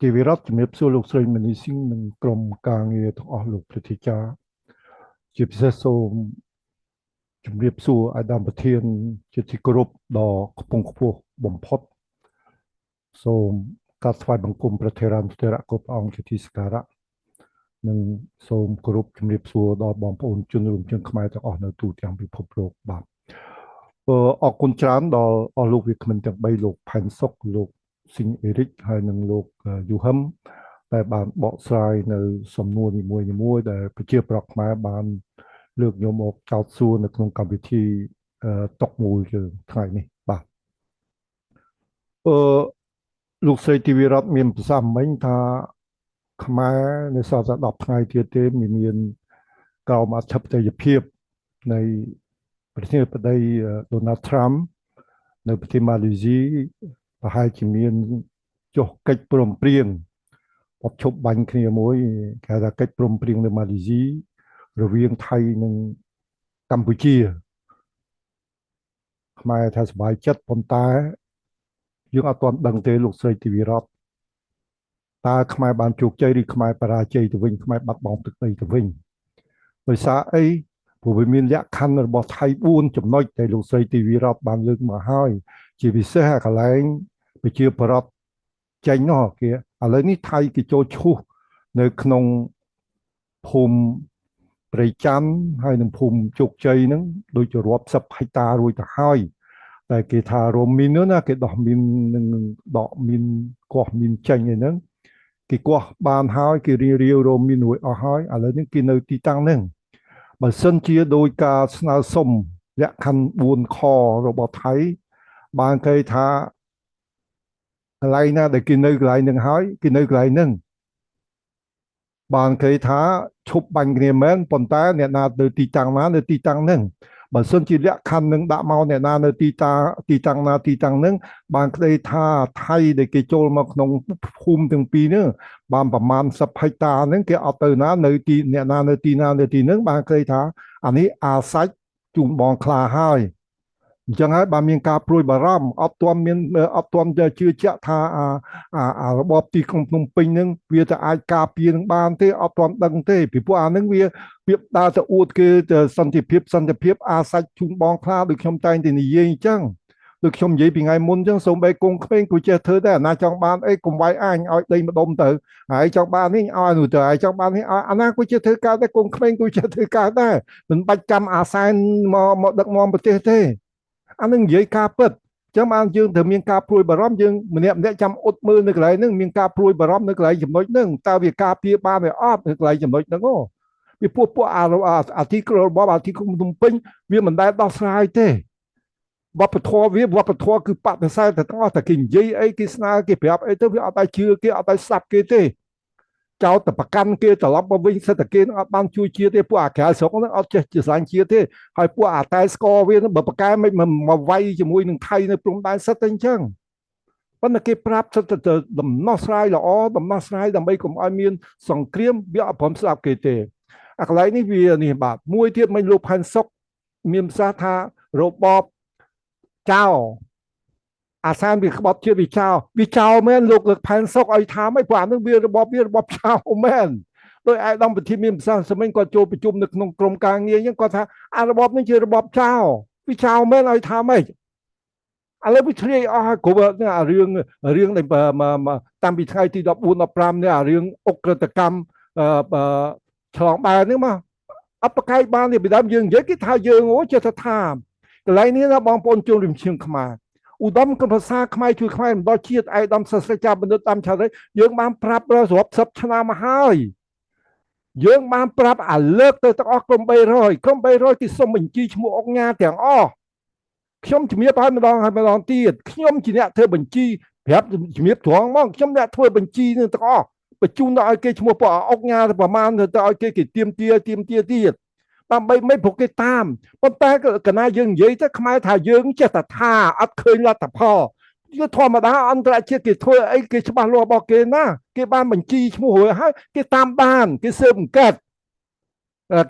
Chị Viratជំរាបសួរលោកស្រីមនីស៊ីងនិងក្រុមការងារទាំងអស់លោកប្រតិចាជាពិសេសសូមជំរាបសួរអាដាមប្រធានជាទីគោរពដ៏ខ្ពង់ខ្ពស់បំផុតសូមកាត់ថ្វាយបង្គំព្រះថេរានុថេរៈគ្រប់អង្គជាទីសក្ការៈនិងសូមគោរពជំរាបសួរដល់បងប្អូនជនរួមជាតិខ្មែរទាំងអស់នៅទូទាំងពិភពលោកបាទអរគុណច្រើនដល់អស់លោកវាគ្មិនទាំង3លោកផែនសុកលោកស៊ីងអេរិកហើយនិងលោកយូហឹមដែលបានបកស្រាយនៅសំណួរនីមួយៗដែលប្រជាប្រដ្ឋខ្មែរបានលើកយកមកចោទសួរនៅក្នុងកម្មវិធីតុកមូលយើងថ្ងៃនេះបាទអឺលោកស្រីទីវិរតមានប្រសាសន៍មិញថាខ្មែរនៅសល់តែ10ថ្ងៃទៀតទេមានក្រមអធិបតេយ្យភាពនៃប្រធានាធិបតីដូណាល់ត្រាំនៅប្រទេសម៉ាឡេស៊ីប្រហែលជាមានចុះកិច្ចព្រមព្រៀងបបឈប់បាញ់គ្នាមួយគេថាកិច្ចព្រមព្រៀងនៅម៉ាឡេស៊ីរវាងថៃនិងកម្ពុជាខ្មែរថាសប្បាយចិត្តប៉ុន្តែយើងអត់ទាន់ដឹងទេលោកស្រីទីវិរតតើខ្មែរបានជោគជ័យឬខ្មែរបរាជ័យទៅវិញខ្មែរបាត់បង់ទឹកដីទៅវិញដោយសារអីព្រោះវាមានលក្ខខណ្ឌរបស់ថៃ4ចំណុចដែលលោកស្រីទីវិរតបានលើកមកហើយជាពិសេសកន្លែងប្រជាប្រដ្ឋចេញនោះគេឥឡូវនេះថៃគេចូលឈូសនៅក្នុងភូមិព្រៃច័ន្ទហើយនឹងភូមិជោគជ័យហ្នឹងដូចជារាប់សិបហិកតារួចទៅហើយតែគេថារមមីននោះណាគេដោះមីននឹងដកមីនកោះមីនចេញហ្នឹងគេកោះបានហើយគេរាវរមមីនរួចអស់ហើយឥឡូវនេះគេនៅទីតាំងហ្នឹងបើសិនជាដោយការស្នើសុំលក្ខខណ្ឌ4ខរបស់ថៃបានគេថាកន្លែងណាដែលគេនៅកន្លែងហ្នឹងហើយគេនៅកន្លែងហ្នឹងបានគេថាឈប់បាញ់គ្នាមែនប៉ុន្តែអ្នកណាទៅទីតាំងណានៅទីតាំងហ្នឹងបើសិនជាលក្ខខណ្ឌនឹងដាក់មកអ្នកណានៅទីតាំងណាទីតាំងហ្នឹងបានក្តីថាថៃដែលគេចូលមកក្នុងភូមិទាំងពីរហ្នឹងបានប្រមាណ10ហិកតាហ្នឹងគេអត់ទៅណានៅទីអ្នកណានៅទីណានៅទីហ្នឹងបានក្តីថាអានេះអាសាច់ជូនបងខ្លាហើយអញ្ចឹងហើយបានមានការព្រួយបារម្ភអត់ទាន់ជឿជាក់ថារបបទីក្រុងភ្នំពេញហ្នឹងវាจะអាចការពារនឹងបានទេអត់ទាន់ដឹងទេពីព្រោះអាហ្នឹងវាពីដើរទៅអួតគេសន្តិភាពអាសាច់ជូនបងខ្លាដូចខ្ញុំតែងតែនិយាយអញ្ចឹងដូចខ្ញុំនិយាយពីថ្ងៃមុនអញ្ចឹងសូម្បីកូនក្មេងក៏ចេះធ្វើដែរអាណាចង់បានអីកុំវាយអញឲ្យដីម្ដុំទៅហើយចង់បាននេះឲ្យនោះទៅហើយចង់បាននេះឲ្យអាណាក៏ចេះធ្វើការដែរកូនក្មេងក៏ចេះធ្វើការដែរមិនបាច់ចាំអាសែនមកដឹកនាំប្រទេសទេអានឹងនិយាយការពិតចឹងបានយើងត្រូវមានការព្រួយបារម្ភយើងម្នាក់ចាំអ៊ុតមើលនៅកន្លែងហ្នឹងមានការព្រួយបារម្ភនៅកន្លែងចំណុចហ្នឹងតើវាការពារបានឬអត់នៅកន្លែងចំណុចហ្នឹងពីពួកអាទីក្រុងរបស់អាទីក្រុងភ្នំពេញវាមិនដែលដោះស្រាយទេវប្បធម៌គឺបដិសេធតែទាំងអស់តែគេនិយាយអីគេស្នើគេប្រាប់អីទៅវាអត់តែជឿគេអត់តែស្ដាប់គេទេចោលតែប្រកាន់គេត្រឡប់មកវិញសិតតែគេនឹងអត់បានជួយជាតិទេពួកអាក្រៅស្រុកហ្នឹងអត់ចេះជាស្លាញ់ជាតិទេហើយពួកអាតែស្គរវាហ្នឹងបើប្រកែមិនមកវាយជាមួយនឹងថៃនៅព្រំដែនសិតតែអញ្ចឹងប៉ុន្តែគេប្រាប់សិតតែដំណោះស្រាយល្អដំណោះស្រាយដើម្បីកុំឲ្យមានសង្គ្រាមវាអត់ព្រមស្ដាប់គេទេអាកន្លែងនេះវានេះបាទមួយទៀតមិនលោកផាន់សុកមានប្រសាសន៍ថារបបចៅអាសានវាក្បត់ជាតិវាចោលមែនលោកផែនសុកឲ្យថាមិនព្រោះអានឹងវារបបចោលមែនដោយឯកឧត្តមប្រធានមានប្រសាសន៍សម្លេងគាត់ចូលប្រជុំនៅក្នុងក្រុមការងារអញ្ចឹងគាត់ថាអារបបនេះជារបបចោលវាចោលមែនឲ្យថាម៉េចឥឡូវវាឆ្លៀយអស់ហើយគ្រប់អារឿងដែលតាំងពីថ្ងៃទី14 15នេះអារឿងអុក្រិតកម្មឆ្លងបែរនេះមកអបកាយបាននេះពីដើមយើងនិយាយគេថាយើងអូចេះថាកន្លែងនេះណាបងប្អូនជនរួមជាតិខ្មែរឧត្តមគភាសាខ្មែរជួយខ្មែរមិនដល់ជាតិឯកឧត្តមសាស្ត្រាចារ្យបណ្ឌិតតាមឆារិយើងបានប្រាប់រាប់សិបឆ្នាំមកហើយយើងបានប្រាប់អាលើកទៅទាំងអស់ក្រុម300គេសុំបញ្ជីឈ្មោះអង្គការទាំងអស់ខ្ញុំជំរាបឲ្យម្ដងទៀតខ្ញុំជាអ្នកធ្វើបញ្ជីប្រាប់ជំរាបត្រង់មកខ្ញុំអ្នកធ្វើបញ្ជីនឹងទាំងអស់បញ្ជូនទៅឲ្យគេឈ្មោះពួកអង្គការទៅប្រមាណទៅឲ្យគេទៀមទាទៀតដើម្បីមិនព្រោះគេតាមប៉ុន្តែកណាយើងនិយាយទៅខ្មែរថាយើងចេះតែថាអត់ឃើញលទ្ធផលវាធម្មតាអន្តរជាតិគេធ្វើអីគេច្បាស់លាស់របស់គេណាគេបានបញ្ជីឈ្មោះរួចហើយគេតាមដានគេស៊ើបអង្កេត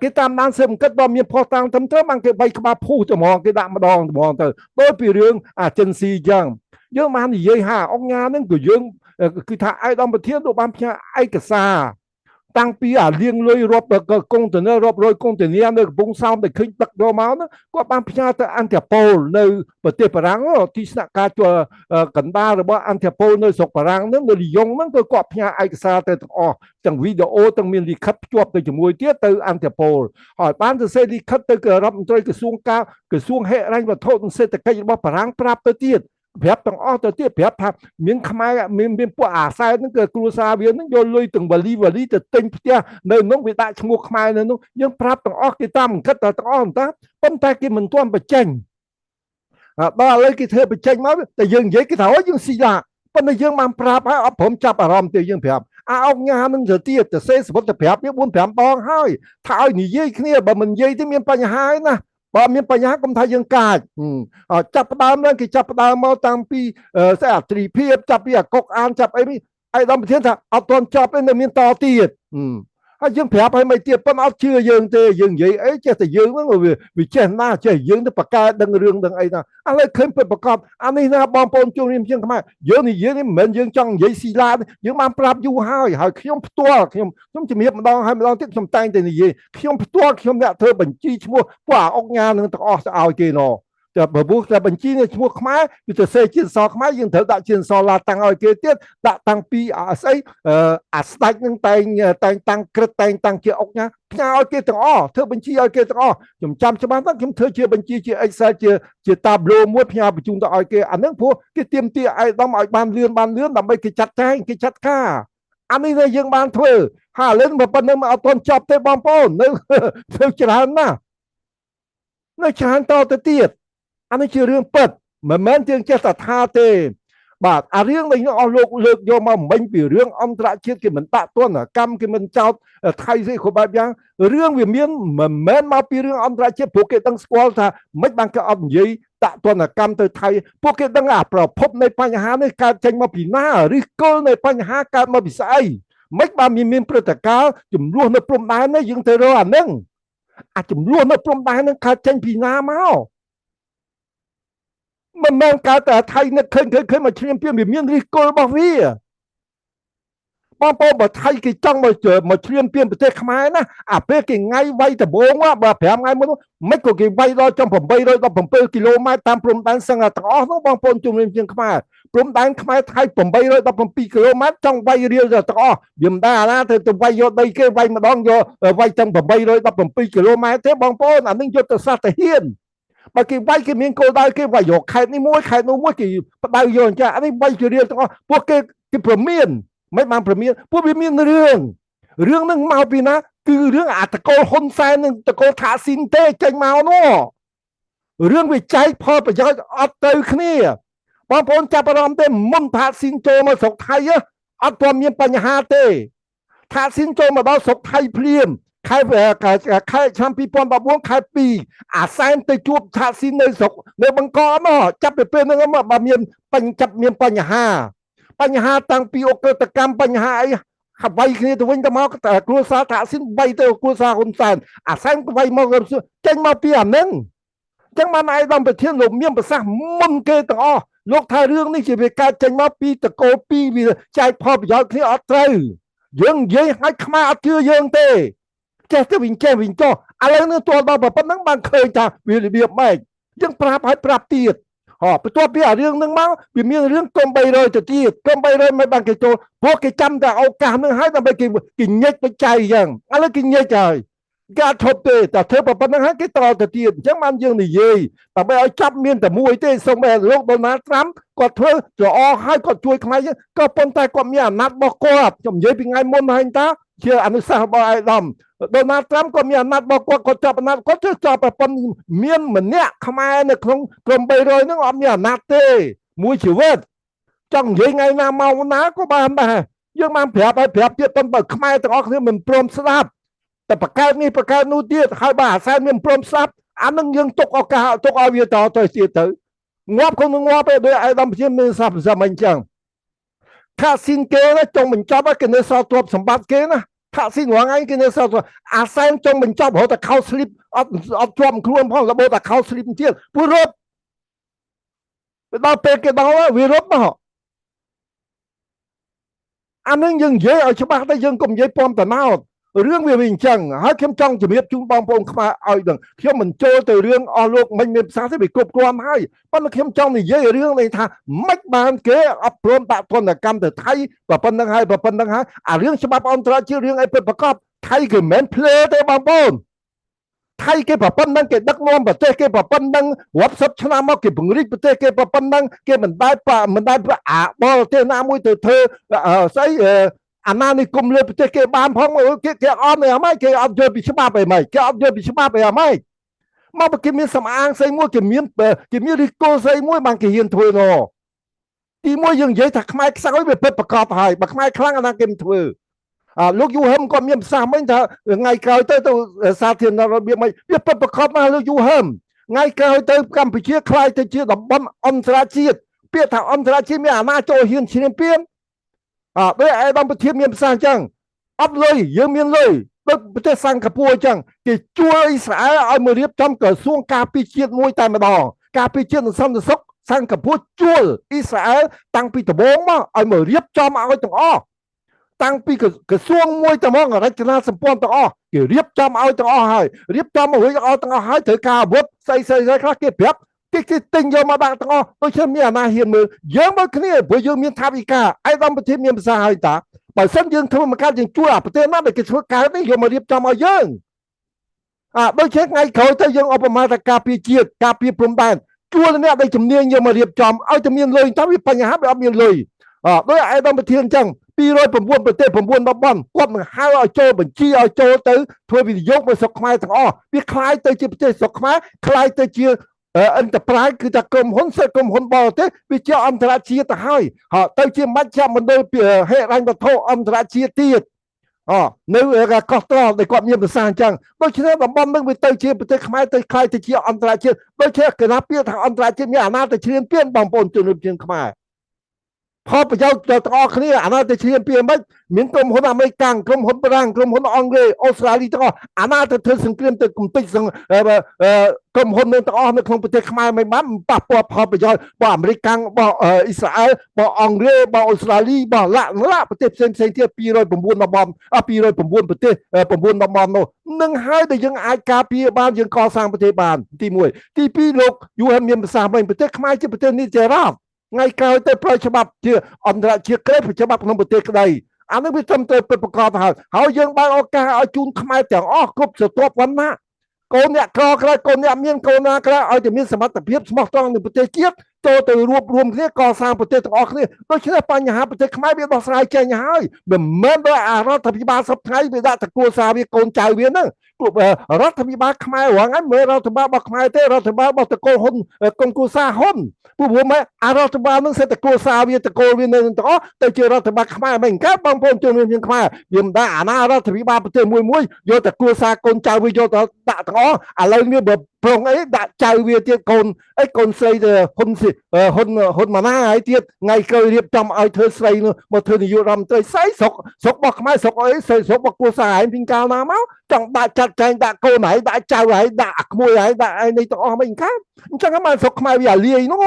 គេតាមដានស៊ើបអង្កេតបើមានផុសតាំងត្រឹមត្រូវបានគេបីក្បាលភូសត្មងគេដាក់ម្ដងទៅដោយពីរឿងអាចិនស៊ីអញ្ចឹងយើងបាននិយាយថាអង្គការហ្នឹងគឺយើង គឺថាឯកឧត្តមប្រធានលោកបានផ្ញើឯកសារតាំងពីអាលៀងលុយរាប់កុងតឺន័ររាប់រយកុងតឺន័រនៅកំពង់សោមដែលឃើញដឹកយកមកហ្នឹងគាត់បានផ្ញើទៅអន្តរពលនៅប្រទេសបារាំងទីស្នាក់ការជួកណ្ដាលរបស់អន្តរពលនៅស្រុកបារាំងហ្នឹងនៅលីយ៉ុងហ្នឹងគាត់ផ្ញើឯកសារទៅទាំងអស់ទាំងវីដេអូទាំងមានលិខិតភ្ជាប់ទៅជាមួយទៀតទៅអន្តរពលហើយបានសរសេរលិខិតទៅរដ្ឋមន្ត្រីក្រសួងហិរញ្ញវត្ថុនិងសេដ្ឋកិច្ចរបស់បារាំងប្រាប់ទៅទៀតប្រាប់ទាំងអស់ទៅទៀតប្រាប់ថាមានខ្មែរមានពួកអាសែនហ្នឹងគឺគ្រួសារវាហ្នឹងយកលុយទាំងវ៉ាលីទៅទិញផ្ទះនៅនោះវាដាក់ឈ្មោះខ្មែរនៅនោះយើងប្រាប់ទាំងអស់គេតាមអង្គិតទាំងអស់តាប៉ុន្តែគេមិនទាន់បញ្ចេញដល់ឥឡូវគេធ្វើបញ្ចេញមកតែយើងនិយាយគេថាអូយើងស៊ីឡាប៉ុន្តែយើងបានប្រាប់ហើយអត់ព្រមចាប់អារម្មណ៍ទេយើងប្រាប់អោកញ៉ានឹងទៅទៀតទៅសេសវត្តប្រាប់វា4 5ដងហើយថាឲ្យនិយាយគ្នាបើមិននិយាយទេមានបញ្ហាហើយណាបើមានបញ្ហាកុំថាយើងកាចចាប់ផ្ដើមឡើងគេចាប់ផ្ដើមមកតាំងពីស្អីអាត្រីភាពចាប់ពីអាកុកអានចាប់អីឯកឧត្តមប្រធានថាអត់ទាន់ចប់ទេនៅមានតទៀតហើយយើងប្រាប់ឲ្យមិនទៀតប៉ុន្តែអត់ជឿយើងទេយើងនិយាយអីចេះតែយើងហ្នឹងវាចេះណាចេះយើងទៅបកកែដឹងរឿងដឹងអីណាឥឡូវឃើញពិតប្រកបអានេះណាបងប្អូនជួងរៀមជាងខ្មែរយើងនិយាយនេះមិនមែនយើងចង់និយាយស៊ីឡាយើងបានប្រាប់យូរហើយខ្ញុំផ្ទាល់ខ្ញុំជំរាបម្ដងហើយម្ដងទៀតខ្ញុំតែងតែនិយាយខ្ញុំផ្ទាល់ខ្ញុំអ្នកធ្វើបញ្ជីឈ្មោះពួកអាអុកញ៉ានឹងទាំងអស់ទៅឲ្យគេណោតែបើតែបញ្ជីនេះឈ្មោះខ្មែរគឺទៅសេជាអក្សរខ្មែរយើងត្រូវដាក់ជាអក្សរឡាតាំងឲ្យគេទៀតដាក់តាំងពីស្អីអាស្ដេចនឹងតែងតាំងក្រឹតតែងតាំងជាអុកញ៉ាផ្ញើឲ្យគេទាំងអស់ធ្វើបញ្ជីឲ្យគេទាំងអស់ខ្ញុំចាំច្បាស់ថាខ្ញុំធ្វើជាបញ្ជីជា Excel ជា tableau មួយផ្ញើបញ្ជូនទៅឲ្យគេអាហ្នឹងព្រោះគេទៀមទាឯកឧត្តមឲ្យបានលឿនដើម្បីគេចាត់ចែងគេចាត់ការអានេះយើងបានធ្វើហើយឥឡូវប៉ុណ្្នឹងមកអត់ទាន់ចប់ទេបងប្អូននៅធ្វើច្រើនណាស់នៅច្រើនតទៅទៀតអានេះជារឿងពិតមិនមែនយើងចេះតែថាទេបាទអារឿងនេះអស់លោកលើកយកមកមិញពីរឿងអន្តរជាតិគេមិនដាក់ទណ្ឌកម្មគេមិនចោទថៃស្អីគ្រប់បែបយ៉ាងរឿងវាមានមិនមែនមកពីរឿងអន្តរជាតិព្រោះគេដឹងស្គាល់ថាមិនបានគេអត់និយាយដាក់ទណ្ឌកម្មទៅថៃពួកគេដឹងអាប្រភពនៃបញ្ហានេះកើតចេញមកពីណាឬគល់នៃបញ្ហាកើតមកពីស្អីមិនបានមានព្រឹត្តិការណ៍ចំនួននៅព្រំដែននេះយើងទៅរកអានឹងអាចំនួននៅព្រំដែននឹងកើតចេញពីណាមកមិនមែនកើតតែថៃនឹកឃើញមកឈ្លានពានវាមានរិះគល់របស់វាបងប្អូនបើថៃគេចង់មកឈ្លានពានប្រទេសខ្មែរណាអាពេលគេថ្ងៃវាយដំបងបើ5ថ្ងៃមុនមិនក៏គេវាយដល់ចំ817គីឡូម៉ែត្រតាមព្រំដែនសឹងទាំងអស់នោះបងប្អូនជំនាញជាងខ្មែរព្រំដែនខ្មែរថៃ817គីឡូម៉ែត្រចង់វាយរៀលទាំងអស់វាមិនដែរអាណាទៅវាយយកដីគេវាយម្ដងយកវាយទាំង817គីឡូម៉ែត្រទេបងប្អូនអានឹងយុទ្ធសាស្ត្រទៅហ៊ានបើគេវាយគេមានគោលដៅគេវាយយកខេត្តនេះមួយខេត្តនោះមួយគេបដៅយកអញ្ចឹងអានេះវាយជារៀលទាំងអស់ពួកគេព្រមានមិនបានព្រមានពួកវាមានរឿងនឹងមកពីណាគឺរឿងអាតកូលហ៊ុនសែននិងតកូលថាស៊ីនទេចេញមកនោះរឿងវាចែកផលប្រយោជន៍អត់ទៅគ្នាបងប្អូនចាប់អារម្មណ៍ទេមុនថាស៊ីនចូលមកស្រុកថៃអត់ទាន់មានបញ្ហាទេថាស៊ីនចូលមកដល់ស្រុកថៃភ្លាមខែឆ្នាំ2014ខែ2អាសែនទៅជួបថាស៊ីននៅស្រុកនៅបង្កមកចាប់ពីពេលហ្នឹងមកបើមានមានបញ្ហាតាំងពីអក្រិតកម្មបញ្ហាអីហើយវាយគ្នាទៅវិញទៅមកគ្រួសារថាស៊ីនវាយទៅគ្រួសារហ៊ុនសែនអាសែនក៏វាយមកចេញមកពីអាហ្នឹងអញ្ចឹងបានឯកឧត្តមប្រធានលោកមានប្រសាសន៍មុនគេទាំងអស់លោកថារឿងនេះជាវាកើតចេញមកពីតកូល2វាចែកផលប្រយោជន៍គ្នាអត់ត្រូវយើងនិយាយឲ្យខ្មែរអត់ជឿយើងទេចេះទៅវិញចោះឥឡូវនេះទល់ដល់ប៉ុណ្ណឹងបានឃើញថាវារបៀបម៉េចយើងប្រាប់ទៀតបន្ទាប់ពីអារឿងហ្នឹងមកវាមានរឿងកុំ300ទៅទៀតកុំ300មិនបានគេចូលព្រោះគេចាំតែឱកាសហ្នឹងហើយដើម្បីគេញិចទៅចៃអញ្ចឹងឥឡូវគេញិចហើយគេអត់ឈប់ទេតែធ្វើប៉ុណ្្នឹងហើយគេតទៅទៀតអញ្ចឹងបានយើងនិយាយដើម្បីឲ្យចាប់មានតែមួយទេសូម្បីលោកដូណាល់ត្រាំគាត់ធ្វើល្អហើយគាត់ជួយខ្មែរក៏ប៉ុន្តែគាត់មានអាណត្តិរបស់គាត់ខ្ញុំនិយាយពីថ្ងៃមុនហើយតាជាអនុសាសន៍របស់ឯកឧត្តមដូណាល់ត្រាំក៏មានអាណត្តិរបស់គាត់ចាប់អាណត្តិគាត់ចប់ប៉ុន្តែមានម្នាក់ខ្មែរនៅក្នុងក្រុម300ហ្នឹងអត់មានអាណត្តិទេមួយជីវិតចង់និយាយថ្ងៃណាមកណាក៏បានដែរយើងបានប្រាប់ទៀតប៉ុន្តែបើខ្មែរទាំងអស់គ្នាមិនព្រមស្ដាប់តែបកកើតនេះបកកើតនោះទៀតហើយបើអាសែនមានព្រមស្ដាប់អានឹងយើងទុកឱកាសទុកឲ្យវាតទៅទៀតទៅងាប់ក៏នឹងងាប់ទៅដោយឯកឧត្តមប្រជាមានសាប់អញ្ចឹងថាស៊ីនគេណាចង់បញ្ចប់គេនៅសល់ទ្រព្យសម្បត្តិគេណាថាស៊ីនរងឯងគេនៅសល់អាសែនចង់បញ្ចប់រហូតតែខោស្លីបអត់ជាប់ខ្លួនផងរបូតតែខោស្លីបទៀតពួករត់ ដល់ពេលគេដល់វារត់មក អានឹងយើងនិយាយឲ្យច្បាស់តែយើងកុំនិយាយពំតណោតរឿងវាអញ្ចឹងហើយខ្ញុំចង់ជម្រាបជូនបងប្អូនខ្មែរឲ្យដឹងខ្ញុំមិនចូលទៅរឿងអស់លោកមិនមានភាសាទេវាគ្រប់គ្រាន់ហើយប៉ុន្តែខ្ញុំចង់និយាយរឿងនេះថាមិនបានគេអប់រំដាក់ទណ្ឌកម្មទៅថៃប៉ុណ្្នឹងហើយអារឿងច្បាប់អន្តរជាតិរឿងអីពិតប្រាកដថៃគេមិនមែនភ្លើទេបងប្អូនថៃគេប៉ុណ្្នឹងគេដឹកនាំប្រទេសគេប៉ុណ្្នឹងរាប់សិបឆ្នាំមកគេពង្រីកប្រទេសគេប៉ុណ្្នឹងគេមិនដែលអាបរទេសណាមួយទៅធ្វើស្អីអាណានិគមលើប្រទេសគេបានផងគេអត់អីហ្មងគេអត់យល់ពីច្បាប់អីហ្មងគេអត់យល់ពីច្បាប់អីហ្មងមកគេមានសំអាងស្អីមួយគេមានរីកូស្អីមួយបានគេហ៊ានធ្វើណទីមួយយើងនិយាយថាខ្មែរខ្សោយវាពិតប្រកបហើយបើខ្មែរខ្លាំងអាណាគេមិនធ្វើលោកយូហឹមគាត់មានប្រសាសន៍មិញថាថ្ងៃក្រោយទៅសាធារណរដ្ឋមិនវាពិតប្រកបណាស់លោកយូហឹមថ្ងៃក្រោយទៅកម្ពុជាខ្លាយទៅជាតំបន់អន្តរជាតិពាក្យថាអន្តរជាតិមានអាណាចូលហ៊ានឈ្លានពានដោយឯកឧត្តមប្រធានមានប្រសាសន៍អញ្ចឹងអត់លុយយើងមានលុយដូចប្រទេសសិង្ហបុរីអញ្ចឹងគេជួយអ៊ីស្រាអែលឲ្យមករៀបចំក្រសួងការពារជាតិមួយតែម្ដងការពារជាតិនិងសន្តិសុខសិង្ហបុរីជួលអ៊ីស្រាអែលតាំងពីដំបូងមកឲ្យមករៀបចំឲ្យទាំងអស់តាំងពីក្រសួងមួយតែមករចនាសម្ព័ន្ធទាំងអស់គេរៀបចំឲ្យទាំងអស់ហើយរៀបចំមករួចអស់ទាំងអស់ហើយត្រូវការអាវុធស្អីខ្លះគេប្រាប់គេទិញយកមកដាក់ទាំងអស់ដូចជាមានអាណាហ៊ានមើលយើងមកគ្នាព្រោះយើងមានថាវិការឯកឧត្តមប្រធានមានប្រសាសន៍ហើយតាបើសិនយើងធ្វើមកកាត់យើងជួយអាប្រទេសណាដែលគេធ្វើកើតនេះយកមករៀបចំឲ្យយើងដូចជាថ្ងៃក្រោយទៅយើងឧបមាថាការពារជាតិការពារព្រំដែនជួលអ្នកដែលជំនាញយកមករៀបចំឲ្យតែមានលុយតើវាបញ្ហាវាអត់មានលុយដោយឯកឧត្តមប្រធានអញ្ចឹង209ប្រទេស9តំបន់គាត់នឹងហៅឲ្យចូលបញ្ជីឲ្យចូលទៅធ្វើវិនិយោគមកស្រុកខ្មែរទាំងអស់វាคล้ายទៅជាប្រទេសស្រុកខ្មែរคล้ายទៅជាenterprise គឺថាក្រុមហ៊ុនបរទេសវាជាអន្តរជាតិទៅហើយទៅជាមជ្ឈមណ្ឌលហិរញ្ញវត្ថុអន្តរជាតិទៀតនៅកោះត្រល់ដែលគាត់មានប្រសាសន៍អញ្ចឹងដូច្នេះតំបន់នឹងវាទៅជាប្រទេសខ្មែរទៅคล้ายទៅជាអន្តរជាតិដូច្នេះគណៈពាក្យថាអន្តរជាតិមានអាណាទៅឈ្លានពានបងប្អូនជនរួមជាតិខ្មែរផលប្រយោជន៍ទាំងអស់គ្នាអាណាទៅឈ្លានពានមិនមានក្រុមហ៊ុនអាមេរិកក្រុមហ៊ុនបារាំងក្រុមហ៊ុនអង់គ្លេសអូស្ត្រាលីទាំងអស់អាណាទៅធ្វើសង្គ្រាមទៅគំតិចក្រុមហ៊ុននៅទាំងអស់នៅក្នុងប្រទេសខ្មែរមិនបានប៉ះពាល់ផលប្រយោជន៍របស់អាមេរិករបស់អ៊ីស្រាអែលរបស់អង់គ្លេសរបស់អូស្ត្រាលីរបស់ឡាប្រទេសផ្សេងទៀត209តំបន់209ប្រទេស9តំបន់នោះនឹងហើយដែលយើងអាចការពារបានយើងកសាងប្រទេសបានទី1ទី2លោកយូហឹមមានប្រសាសន៍វិញប្រទេសខ្មែរជាប្រទេសនីតិរដ្ឋថ្ងៃក្រោយទៅប្រតិបត្តិជាអន្តរជាតិក្រេបច្បាប់ក្នុងប្រទេសក្តីអានេះវាត្រឹមត្រូវពិតប្រាកដហើយយើងបើកឱកាសឲ្យជូនខ្មែរទាំងអស់គ្រប់ស្រទាប់វណ្ណៈកូនអ្នកក្រក្រកូនអ្នកមានកូនណាក្រឲ្យតែមានសមត្ថភាពស្មោះត្រង់នឹងប្រទេសជាតិចូលទៅរួបរวมគ្នាកសាងប្រទេសទាំងអស់គ្នាដូច្នេះបញ្ហាប្រទេសខ្មែរវាដោះស្រាយចេញហើយមិនមែនដោយអារដ្ឋាភិបាលសពថ្ងៃវាដាក់តគួរសារវាកូនចៅវាហ្នឹងរដ្ឋាភិបាលខ្មែររងហ្នឹងមិនរដ្ឋាភិបាលរបស់ខ្មែរទេរដ្ឋាភិបាលរបស់តកូលហ៊ុនកុងគូសាហ៊ុនព្រោះមកអារដ្ឋាភិបាលនឹងសេតកូលសារវាតកូលវានៅទាំងអស់ទៅជារដ្ឋាភិបាលខ្មែរមិនកើតបងប្អូនជនរួមជាតិខ្មែរវាមិនដែរអាណារដ្ឋាភិបាលប្រទេសមួយយកតកូលសារកូនចៅវាយកទៅដាក់ទាំងអស់ឥឡូវនេះបើប្រងអីដាក់ចៅវាទៀតកូនស្រីទៅហ៊ុនម៉ាណាហើយទៀតថ្ងៃក្រោយរៀបចំឲ្យធ្វើស្រីនោះមកធ្វើនាយករដ្ឋមន្ត្រីស្អីស្រុករបស់ខ្មែរស្រុកអីស្រុករបស់គូសារឯងពីកាលណាមកចង់ដាក់ចាត់ចែងដាក់កូនហើយដាក់ចៅហើយដាក់ក្មួយហើយដាក់ឯនេះទាំងអស់មិនកើតអញ្ចឹងមកស្រុកខ្មែរវាអាលាយនោះ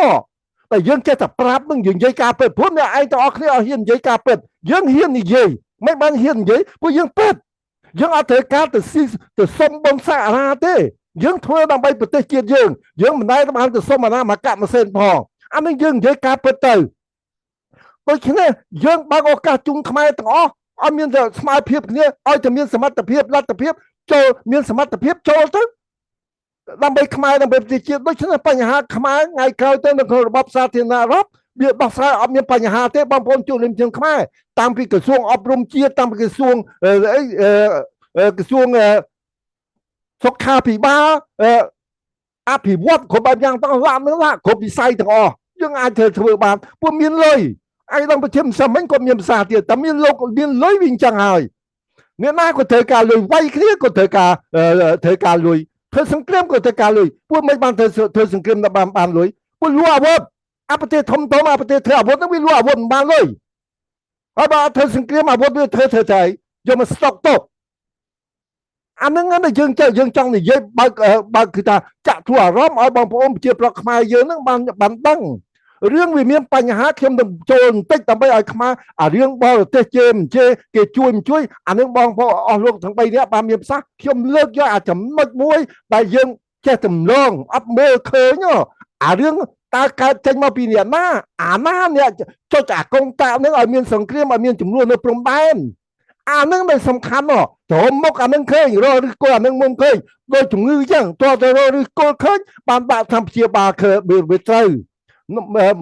តែយើងចេះតែប្រាប់នឹងយើងនិយាយការពិតព្រោះអ្នកឯងទាំងអស់គ្នាអត់ហ៊ាននិយាយការពិតយើងហ៊ាននិយាយមិនបានហ៊ាននិយាយព្រោះយើងពិតយើងអត់ត្រូវការទៅសុំបងសាអារាទេយើងធ្វើដើម្បីប្រទេសជាតិយើងមិនដែលបានទៅសុំអាណាមកកាក់ម៉ាស៊ីនផងអានេះយើងនិយាយការពិតទៅដូច្នេះយើងបើកឱកាសជូនខ្មែរទាំងអស់ឲ្យមានស្មារតីភាពគ្នាឲ្យតែមានសមត្ថភាពលទ្ធភាពចូលមានសមត្ថភាពចូលទៅដើម្បីខ្មែរដើម្បីប្រទេសជាតិដូច្នេះបញ្ហាខ្មែរថ្ងៃក្រោយទៅនៅក្នុងរបបសាធារណរដ្ឋវាដោះស្រាយអត់មានបញ្ហាទេបងប្អូនជនរួមជាតិខ្មែរតាំងពីក្រសួងអប់រំជាតិតាំងពីក្រសួងសុខាភិបាលអភិវឌ្ឍគ្រប់បែបយ៉ាងទាំងឡាគ្រប់វិស័យទាំងអស់យើងអាចធ្វើបានពួកមានលុយឯកឧត្តមប្រធានសមិញគាត់មានភាសាទៀតតែមានលោកមានលុយវាអញ្ចឹងហើយអ្នកណាក៏ត្រូវការលុយវាយគ្នាក៏ត្រូវការលុយធ្វើសង្គ្រាមក៏ត្រូវការលុយពួកមិនបានធ្វើសង្គ្រាមដល់បានលុយពួកលួចអាវុធប្រទេសធំប្រទេសធ្វើអាវុធហ្នឹងវាលួចអាវុធមិនបានលុយហើយបើធ្វើសង្គ្រាមអាវុធវាធ្វើទៅយកមកស្តុកទុកអានឹងយើងចង់និយាយបើគឺថាចាក់ធ្វើអារម្មណ៍ឲ្យបងប្អូនប្រជាប្រដ្ឋខ្មែរយើងហ្នឹងបានដឹង រឿងវាមានបញ្ហាខ្ញុំនឹងចូលបន្តិចដើម្បីឲ្យខ្មែររឿងបរទេសជេរគេជួយអានឹងបងប្អូនអស់លោកទាំង3នាក់បានមានប្រសាសន៍ខ្ញុំលើកយកចំណុចមួយដែលយើងចេះតម្លងអត់មើលឃើញរឿងតើកើតចេញមកពីអ្នកណាអ្នកចុចកងតានឹងឲ្យមានសង្គ្រាមឲ្យមានចំនួននៅព្រំដែននឹងមិនសំខាន់ត្រមមុខនឹងឃើញរកឬគល់នឹងមុំឃើញដោយជំងឺអញ្ចឹងតើទៅរកឬគល់ឃើញបានដាក់តាមព្យាបាលឃើញវាត្រូវ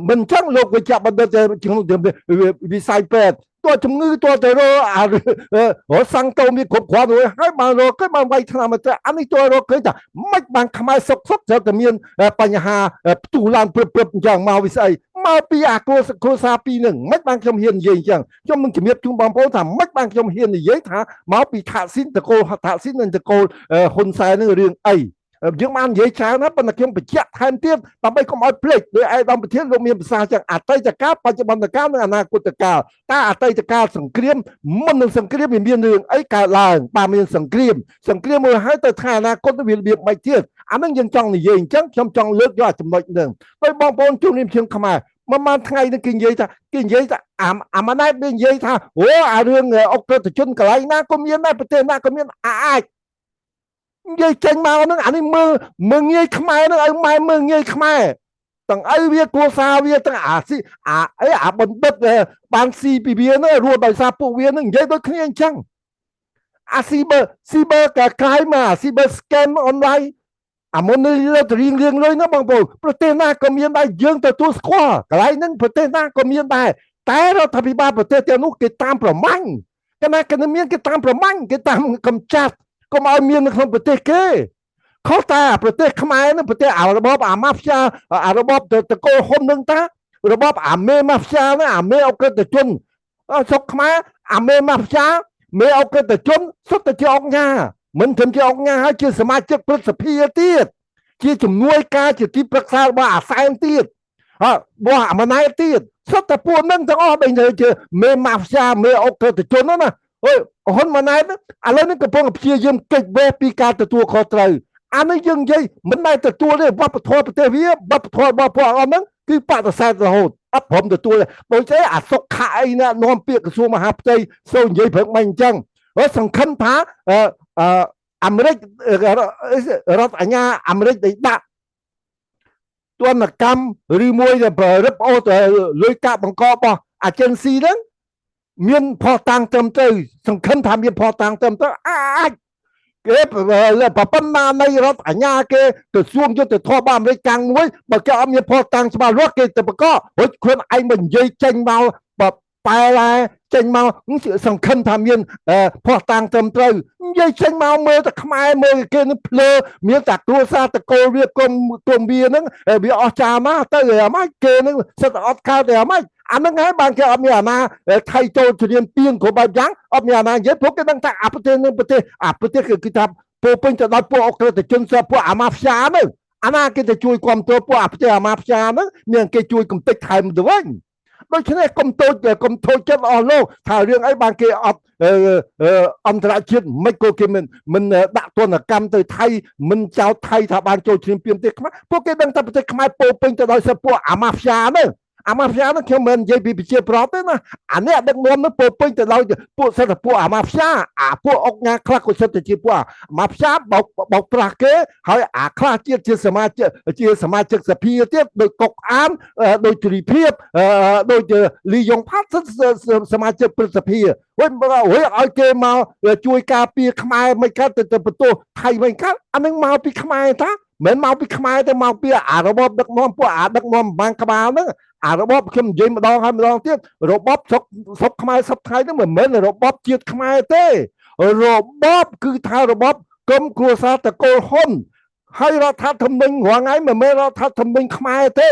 មិនចឹងលោកវិជ្ជបណ្ឌិតក្នុងវិស័យពេទ្យតើជំងឺតើទៅរកសង្កូមវាគ្រប់គ្រាន់រួចហើយបានរកឃើញបានវាយថ្នាំទៅនេះតើរកឃើញថាមិនបានខ្មែរសុខត្រូវតែមានបញ្ហាផ្ទុះឡើងព្រឹបអញ្ចឹងមកវិស័យមកពីគ្រួសារពីរនឹងមិនបានខ្ញុំហ៊ាននិយាយអញ្ចឹងខ្ញុំនឹងជំរាបជូនបងប្អូនថាមិនបានខ្ញុំហ៊ាននិយាយថាមកពីថាក់ស៊ីនតកូលថាក់ស៊ីននិងតកូលហ៊ុនសែននឹងរឿងអីយើងបាននិយាយច្រើនណាស់ប៉ុន្តែខ្ញុំបញ្ជាក់ថែមទៀតដើម្បីកុំឲ្យភ្លេចដោយឯកឧត្តមប្រធានលោកមានប្រសាសន៍ចឹងអតីតកាលបច្ចុប្បន្នកាលនិងអនាគតកាលតើអតីតកាលសង្គ្រាមមុននឹងសង្គ្រាមវាមានរឿងអីកើតឡើងបាទមានសង្គ្រាមមួយហើយទៅថាអនាគតវារបៀបមិនទៀតនឹងយើងចង់និយាយអញ្ចឹងខ្ញុំចង់លើកយកចំណុចហ្នឹងដោយបងប្អូនជួននេះខ្ញុំខ្មែរមួយថ្ងៃនេះគេនិយាយថាអាម៉ាណែតនិយាយថារឿងអុកក្រិតជនកន្លែងណាក៏មានដែរប្រទេសណាក៏មានអាចនិយាយចេញមកហ្នឹងនេះមើងងាយខ្មែរហ្នឹងឲ្យម៉ែមើងងាយខ្មែរទាំងអីវាគ្រួសារវាទាំងបណ្ឌិតបានស៊ីពីវាហ្នឹងរស់ដោយសារពួកវាហ្នឹងនិយាយដូចគ្នាអញ្ចឹងស៊ីបឺកាក្រៃមកស៊ីបឺស្កេមអនឡាញមុននេះទៅរៀងលុយណាបងប្អូនប្រទេសណាក៏មានដែរយើងទទួលស្គាល់កន្លែងហ្នឹងប្រទេសណាក៏មានដែរតែរដ្ឋាភិបាលប្រទេសទាំងនោះគេតាមប្រមាញ់គេមានគេតាមប្រមាញ់គេតាមកំចាត់កុំឲ្យមាននៅក្នុងប្រទេសគេខុសតែប្រទេសខ្មែរនឹងប្រទេសរបបអាម៉ាហ្វីយ៉ារបបតកូលហ៊ុននឹងតារបបអាមេម៉ាហ្វីយ៉ានឹងអាមេអក្រិតជនស្រុកខ្មែរអាមេម៉ាហ្វីយ៉ាមេអក្រិតជនសុទ្ធតែជាអង្គការមិនត្រឹមជាអង្គការហើយជាសមាជិកព្រឹទ្ធសភាទៀតជាជំនួយការជាទីប្រឹក្សារបស់អាសែនទៀតរបស់អាម៉ាណែតទៀតសុទ្ធតែពួកនឹងទាំងអស់ដែលជាមេម៉ាហ្វីយ៉ាមេអក្រិតជនណាហ៊ុនម៉ាណែតឥឡូវនេះកំពុងព្យាយាមកិច្ចវេះពីការទទួលខុសត្រូវនេះយើងនិយាយមិនដែលទទួលទេវប្បធម៌ប្រទេសវាវប្បធម៌របស់ពួកអស់ហ្នឹងគឺបដិសេធរហូតអត់ព្រមទទួលទេដូចទេអាសុខៈអីណានាំពាក្យក្រសួងមហាផ្ទៃសូវនិយាយព្រឹកមិញអញ្ចឹងសង្ឃឹមថាអាមេរិករដ្ឋអាជ្ញាអាមេរិកได้ដាក់ទណ្ឌកម្មឬមួយទៅរឹបអូសលុយកាក់បង្ករបស់ agency ហ្នឹងមានផុសតាំងត្រឹមត្រូវសង្ឃឹមថាមានផុសតាំងត្រឹមត្រូវអាចគេប្រពន្ធនៃរដ្ឋអាជ្ញាគេក្រសួងយុទ្ធភ័ពអាមេរិកកាំងមួយបើគេអត់មានផុសតាំងច្បាស់លាស់គេទៅបករួចខ្លួនឯងមិននិយាយចេញមកបែរចេញមកសង្ឃឹមថាមានផុសតាំងត្រឹមត្រូវនិយាយចេញមកមើលតែខ្មែរមើលគេនឹងភ្លើមានតែគ្រួសារតកូលវាគុំវាហ្នឹងវាអស់ចាមកទៅអាម៉េចគេនឹងសិតអត់កើតទេអាម៉េចហ្នឹងហើយបានគេអត់មានអាណាថៃចូលជ្រាបទៀងគ្រប់បែបយ៉ាងអត់មានអាណានិយាយព្រោះគេដឹងថាប្រទេសនឹងប្រទេសគឺថាពោពេញទៅដោយពួកអក្រិតជនពួកអាម៉ាហ្វីយ៉ាហ្នឹងអាណាគេទៅជួយគ្រប់គ្រងពួកប្រទេសអាម៉ាហ្វីយ៉ាហ្នឹងមានគេជួយកំទេចថែមទៅវិញដូច្នេះកុំតូចចិត្តអស់លោកថារឿងអីបានគេអត់អន្តរជាតិមិនក៏គេមិនដាក់ទណ្ឌកម្មទៅថៃមិនចោទថៃថាបានចូលជ្រាបពីប្រទេសខ្មែរពួកគេដឹងថាប្រទេសខ្មែរពោពេញទៅដោយពួកអាម៉ាហ្វីយ៉ាហ្នឹងអាម៉ាហ្វីយ៉ាហ្នឹងខ្ញុំមិននិយាយពីប្រជាប្រដ្ឋទេណាអានេះដឹកនាំនោះពោពេញទៅដោយពួកសិទ្ធិពួកអាម៉ាហ្វីយ៉ាពួកអុកញ៉ាខ្លះក៏សិទ្ធិជាពួកអាម៉ាហ្វីយ៉ាបោកប្រាស់គេហើយខ្លះទៀតជាសមាជិកសភាទៀតដោយកុកអានដោយទ្រីភិបដូចលីយ៉ុងផាត់សមាជិកព្រឹទ្ធសភាវិញឲ្យគេមកជួយការពារខ្មែរមិនកើតទៅបន្ទោសថៃវិញកើតអានឹងមកពីខ្មែរតាមិនមកពីខ្មែរទេមកពីរបបដឹកនាំពួកដឹកនាំបានក្បាលហ្នឹងរបបខ្ញុំនិយាយម្ដងហើយម្ដងទៀតរបបស្រុកខ្មែរសពថ្ងៃហ្នឹងមិនមែនរបបជាតិខ្មែរទេរបបគឺថារបបក្រុមគ្រួសារតកូលហ៊ុនហើយរដ្ឋធម្មនុញ្ញរងថ្ងៃមិនមែនរដ្ឋធម្មនុញ្ញខ្មែរទេ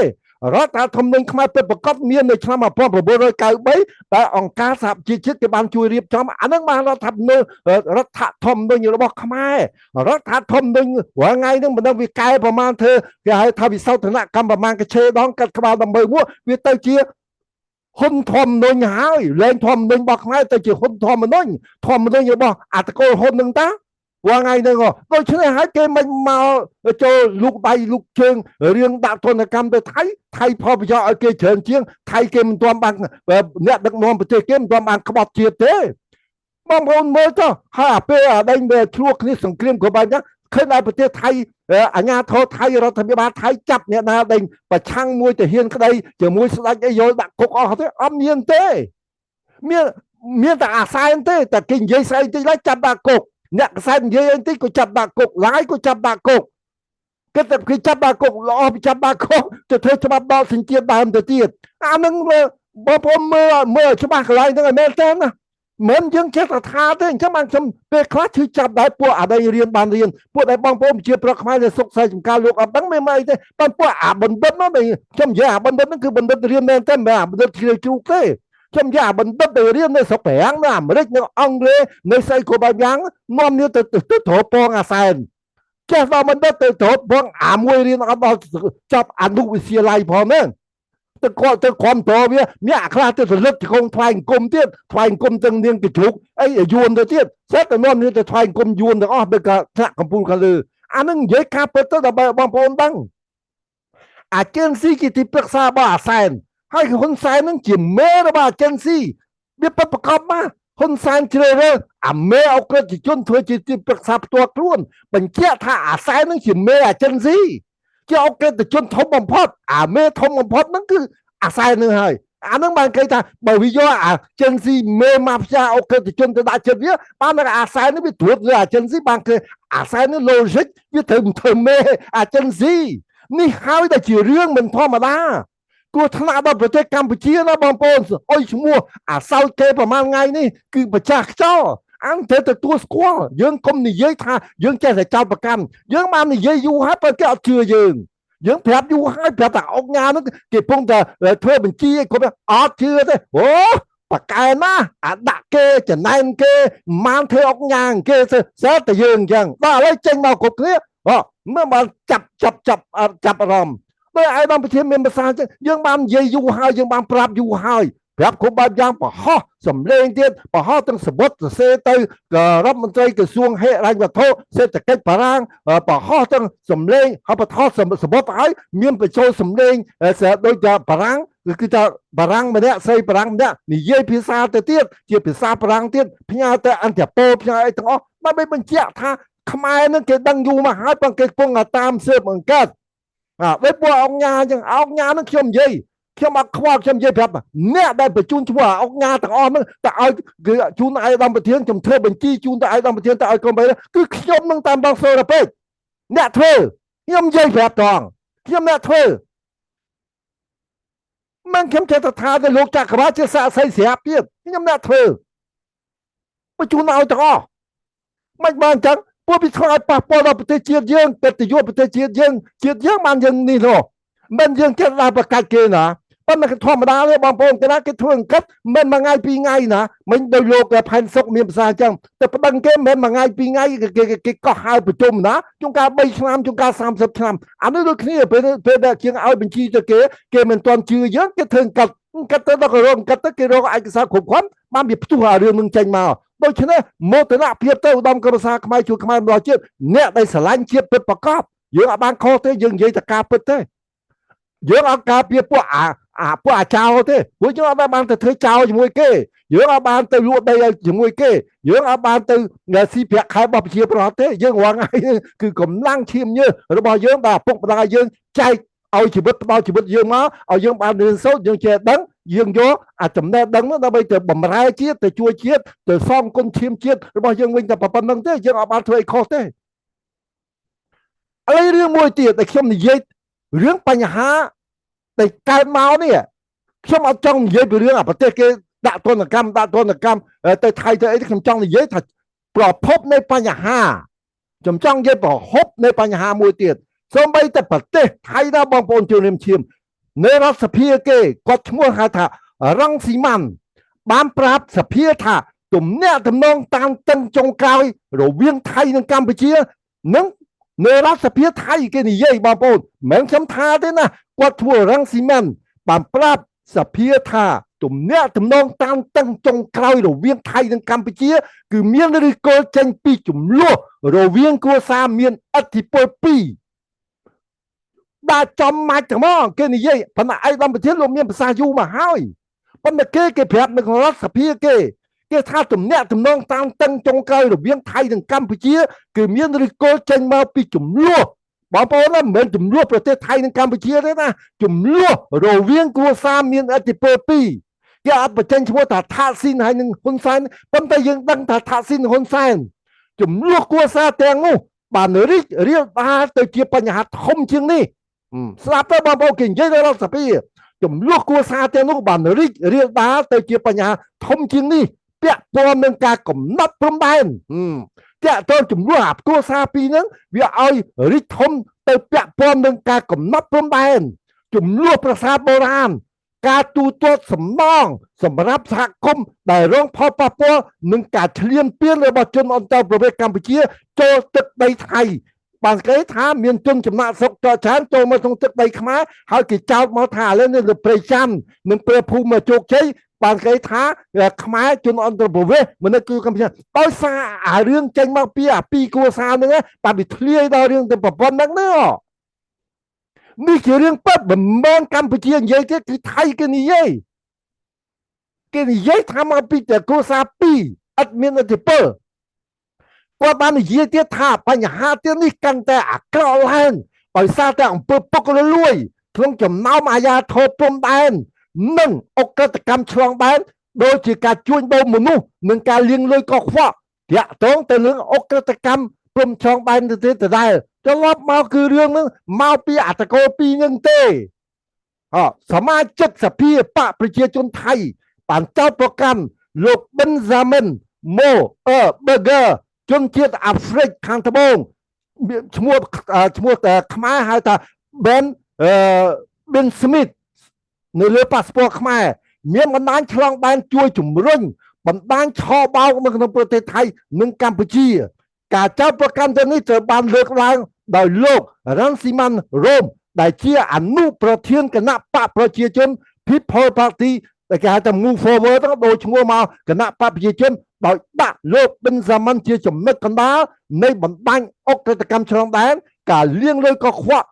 រដ្ឋធម្មនុញ្ញខ្មែរពិតប្រាកដមាននៅឆ្នាំ1993ដែលអង្គការសហប្រជាជាតិគេបានជួយរៀបចំអានឹងបានរដ្ឋធម្មនុញ្ញរបស់ខ្មែររដ្ឋធម្មនុញ្ញរងថ្ងៃហ្នឹងមិនដឹងវាកែប្រមាណធ្វើគេហៅថាវិសោធនកម្មប្រមាណកឆេដងកាត់ក្បាលដើម្បីមួយវាទៅជាហ៊ុនធម្មនុញ្ញហើយលែងធម្មនុញ្ញរបស់ខ្មែរទៅជាហ៊ុនធម្មនុញ្ញរបស់អតកូលហ៊ុនហ្នឹងតា ว่าไงนึงอ๋อโดยเฉพาะให้เกมมันมาโจลูกใบลูกเชิงเรื่องดาทนกรรมไปไทยพอไปจะเอาเกเชิญเชียงไทยเกมตัวบังเนี่ยดักนอนประเทศเกมตัวบังขบเจียเต้บางคนเมื่อก็หาเป้ได้เมื่อช่วงนี้สงครามกับบ้านยังเคยในประเทศไทยอาญาโทไทยรัฐบาลไทยจับเนี่ยนะเด้งประชังมวยแต่เฮียนก็ได้จะมวยสลายไอ้โยดักกอเขาเต้อเมียนเต้เมียแต่อาศัยเต้แต่กินเยยใส่ที่ไรจับดักกเนี่ยใส่เยยที่ก็จับดักกหลายก็จับดักกก็แต่คือจับดักกรอจับดักกจะเธอฉบับบอสินเจียบามแต่เจียดอันนึงเลยพอผมเมื่อฉบับอะไรตั้งแต่แม่แท้นะเหมือนยังแค่ทาเต้นฉบับเป็นคลาสที่จับได้พวกอะไรเรียนบานเรียนพวกไอ้บางผมเจียบประคายเลยสกใส่จุการลูกอับตั้งไม่ได้บางพวกบันเบิ้ลนั่นเองช่ำยาบันเบิ้ลนั่นคือบันเบิ้ลเรียนแม่แท้แบบบันเบิ้ลที่เรียนจุกเต้ช่ำยาบันเบิ้ลเรียนในสเปงนะไม่ได้ในอังกฤษในไซโคบายังนอมเนี่ยตัวโถปองอาเซนแค่ว่ามันได้ตัวโถปองมวยเรียนอันเอาจับอนุวิทยาลัยพอเมื่อแต่ก็แต่ความโตเนี่ยคลาสจะเลิกจะคงทวายกลมเตี้ยทวายกลมจังเนียงกระจุกไอ้ยวนเตี้ยเสร็จแต่นอมเนี่ยจะทวายกลมยวนแต่อ๋อเป็นกระทะกำปูนกันเลยอันนั้นเยอะคาเปิดตั้งแต่บางคนตั้งอาเจนซี่กิติปรึกษาบ้าแซนให้คนแซนนั้นจิมเมระบ้าเจนซี่เดี๋ยวประกอบมาคนแซนเชื่อเลยเมเอากระจิจนเธอจิตปรึกษาตัวกล้วนเป็นเจ้าท่าแซนนั้นจิมเมเจนซี่จะเอาเกตจนทมบำพอดเมทมบำพอดนั่นคือใส่หนึ่งให้อันนั้นบางเคยทำbởi vì doเจนซี่เมมาพิจารเอาเกตจนจะได้เจนเนี้ยบางนั้นใส่นั่นไปตรวจเลยเจนซี่บางเคยใส่นั่นโลจิกวิธีถึงเมเจนซี่นี่หาได้จีเรื่องมันธรรมดากูถนัดแบบประเทศกัมพูชีนะบางปนโอ้ยชัวเศร้าเกประมาณไงนี่คือประชาชนอันเธอแต่ตัวสกัวยังคมนี่เยอะท่ายังแค่แต่เจ้าประกันยังมานี่เยอะอยู่ฮะเป็นแค่เชื่อยังแผลอยู่ให้แผลแต่ออกงานนั่นเก็บพงแต่เธอเป็นจี้คนแบบเชื่อเลยโอ้ปากกานะดักเกจะนายเกมันเธอออกงานเกเสียแต่ยังจังว่าอะไรเจงมากบเนี้ยเมื่อมาจับอารมณ์เมื่อไอ้บางประเทศเมียนมาซายังบางเยอยู่ให้ยังบางปรับอยู่ให้แบบคนบางอย่างปะฮะสำเร็จเดียนปะฮะต้องสมบัติเสตรัฐมนตรีกระทรวงให้อะไรแบบโทเศรษฐกิจพลังปะฮะต้องสำเร็จเขาปะทอสมบัติไอ้เมียนไปโชว์สำเร็จเสร็จโดยจะพลังคือจะพลังมันเนี่ยใส่พลังเนี่ยนี่เย่พิซาเตี้ยเจียพิซาพลังเตี้ยพญาแต่อันเดียโปพญาไอ้ทั้งอ๋อมันไม่เป็นเจ้าท่าขมายนั่นเกิดดังอยู่มาหาปังเกิดปงตามเสื้อเหมือนกันไว้ปัวเอางานจังเอางานนั่นเชื่อมเย่เชื่อมควบเชื่อมเย่แบบเนี่ยได้ไปจูนชัวเอางานต่างอ้อมนั่นแต่เอาคือจูนไอ้ดำไปเทียงจมเธอเป็นจี้จูนแต่ไอ้ดำไปเทียงแต่ไอ้กรมไปคือเชื่อมนั่งตามบางโซนไปเนี่ยเธอเชื่อมเย่แบบตองเชื่อมเนี่ยเธอมันเข้มแข็งศรัทธาในโลกจักรวาลจะสะใส่เสียเปรียบเชื่อมเนี่ยเธอไปจูนเอาต่างอ้อไม่บางจังพวกพิธาปะปอเราประเทศเจียดยังแต่ติโยประเทศเจียดยังมันยังนี่เนาะมันยังแค่ลาประกาศเกณฑ์นะมันธรรมดาเลยบางปงคณะกระทรวงครับมันมาไงปีไงนะมันโดยโลกพันศกเมียภาษาจังแต่ประดังเกมมันมาไงปีไงก็หายประจุมนะจงการใบชามจงการ30 ชามอันนี้โดยนี้เป็นเชียงเอาบัญชีจะเกมมันตอนชื่อเยอะก็ถึงกัดตะกรงกัดตะกรงไอ้กษัตริย์ขุมขวัญมันมีผู้หาเรื่องมึงใจมาโดยฉะนั้นโมตระเพียบเต้าดำกระซาขมายชูขมายรอเจี๊ยบเนี่ยได้สลายเจี๊ยบเป็นประกอบเยอะบางข้อเต้ยังเยอะจากการเปิดเต้เยอะเอาการเพียบพวกพวกเจ้าเต้พวกเยอะบางแต่เธอเจ้าอยู่มวยเก้เยอะบางแต่รู้ได้อยู่มวยเก้เยอะบางแต่เงาสีเพียขายบับเชียบรอเต้เยอะว่าไงคือกำลังชิมเยอะเราบอกเยอะแบบพวกปลาเยอะใจเอาชีวิตเอาชีวิตเยอะมาเอาเยอะบางเดือนโซ่เยอะเจ็ดดังdương gióจำได้ดังนั้นเราไปเจอบำราเชียแต่ช่วยเชียแต่ซ่อมคนชิมเชียเราบอกยังวิ่งแต่ปะปนนั่งเต้ยังเอาบาถวยคอเต้อะไรเรื่องมวยเตี๋ยแต่เข้มนี่เยเรื่องปัญหาแต่การเมาเนี่ยเข้มเอาจ้องเยไปเรื่องประเทศเกด่าตัวนักกรรมแต่ไทยเธอไอ้ที่เข้มจ้องนี่เยถ้าปลอบพบในปัญหาจำจ้องเยปลอบพบในปัญหามวยเตี๋ยสมัยแต่ประเทศไทยนะบางปนเจริญชิมในรัฐสภีเกก็ชั่วหาถารังสีมันบานปราบสภีถาตุ่มเนี่ยทำนองตามตันจงกายเราเวียงไทยในกัมพูชีนั่งในรัฐสภีไทยกันนี่เย่บางปนเหมือนคำทาด้วยนะก็ทั่วรังสีมันบานปราบสภีถา ទំនាក់ទំនងតាមតឹងចុងក្រោយរវាងថៃនិងកម្ពុជាគឺមានឫសគល់ចេញពីចំនួនរវាងគ្រួសារមានឥទ្ធិពលពីរដាក់ចំមាច់តែមកគេនិយាយប៉ុន្តែឯកឧត្តមប្រធានលោកមានប្រសាសន៍យូរមកហើយប៉ុន្តែគេប្រាប់នៅក្នុងរដ្ឋសភាគេថាទំនាក់ទំនងតាមតឹងចុងក្រោយរវាងថៃនិងកម្ពុជាគឺមានឫសគល់ចេញមកពីចំនួនបងប្អូនមិនមែនចំនួនប្រទេសថៃនិងកម្ពុជាទេណាចំនួនរវាងគ្រួសារមានឥទ្ធិពលពីរគេអត់បញ្ចេញឈ្មោះថាថាស៊ីនហើយនឹងហ៊ុនសែនប៉ុន្តែយើងដឹងថាថាស៊ីនហ៊ុនសែនចំនួនគ្រួសារទាំងនោះបានរីករាលដាលទៅជាបញ្ហាធំជាងនេះស្ដាប់ទៅបងប្អូនគេនិយាយនៅរដ្ឋសភាចំនួនគ្រួសារទាំងនោះបានរីករាលដាលទៅជាបញ្ហាធំជាងនេះពាក់ព័ន្ធនឹងការកំណត់ព្រំដែនតាក់ទងចំនួនគ្រួសារពីរហ្នឹងវាឲ្យរីកធំទៅពាក់ព័ន្ធនឹងការកំណត់ព្រំដែនចំនួនប្រាសាទបុរាណការទូទាត់សំណងសម្រាប់សហគមន៍ដែលរងផលប៉ះពាល់នឹងការឈ្លានពានរបស់ជនអន្តរប្រវេសន៍កម្ពុជាចូលទឹកដីថៃបានគេថាមានជនចំណាក់ស្រុកចច្រើនចូលមកក្នុងទឹកដីខ្មែរហើយគេចោទមកថាឥឡូវនេះព្រៃច័ន្ទនិងព្រៃភូមិជោគជ័យបានគេថាខ្មែរជនអន្តរប្រវេសន៍មិនគឺកម្ពុជាដោយសារអារឿងចេញមកពីអាពីរគ្រួសារហ្នឹងបានវាធ្លាយដល់រឿងទៅប្រព័ន្ធហ្នឹងនេះជារឿងពិតមិនមែនកម្ពុជានិយាយទេគឺថៃគេនិយាយថាមកពីគ្រួសារពីរអត់មានឥទ្ធិពលគាត់បាននិយាយទៀតថាបញ្ហាទៀតនេះកាន់តែអាក្រក់ឡើងដោយសារតែអង្គើពុករលួយក្នុងចំណោមអាជ្ញាធរព្រំដែននិងអក្រិតកម្មឆ្លងដែនដូចជាការជួញដូរមនុស្សនិងការលាងលុយកខ្វក់តាក់ទងទៅនឹងអក្រិតកម្មព្រំឆ្លងដែនទៅដែរត្រឡប់មកគឺរឿងហ្នឹងមកពីអតកោពីរហ្នឹងទេសមាជិកសភាបកប្រជាជនថៃបានចោទប្រកាន់លោកប៊ិនហ្សាមិនម៉ូប៊ឺហ្គើជនជាតិអាហ្វ្រិកខាងត្បូងឈ្មោះខ្មែរហៅថាប៊ិនស្មីតនៅលើប៉ាសពតខ្មែរមានបណ្ដាញឆ្លងដែនជួយជំរុញបណ្ដាញឆោបោកនៅក្នុងប្រទេសថៃនិងកម្ពុជាការចោទប្រកាន់ទៅនេះត្រូវបានលើកឡើងដោយលោករ៉ាន់ស៊ីម៉ាន់រ៉ូមដែលជាអនុប្រធានគណៈបកប្រជាជន People Party ដែលគេហៅថា Move Forward ដូចឈ្មោះមកគណៈបកប្រជាជនដោយដាក់លោកប៊ិនហ្សាមិនជាចំណុចកណ្ដាលនៃបណ្ដាញអក្រិតកម្មឆ្លងដែនការលាងលុយកខ្វក់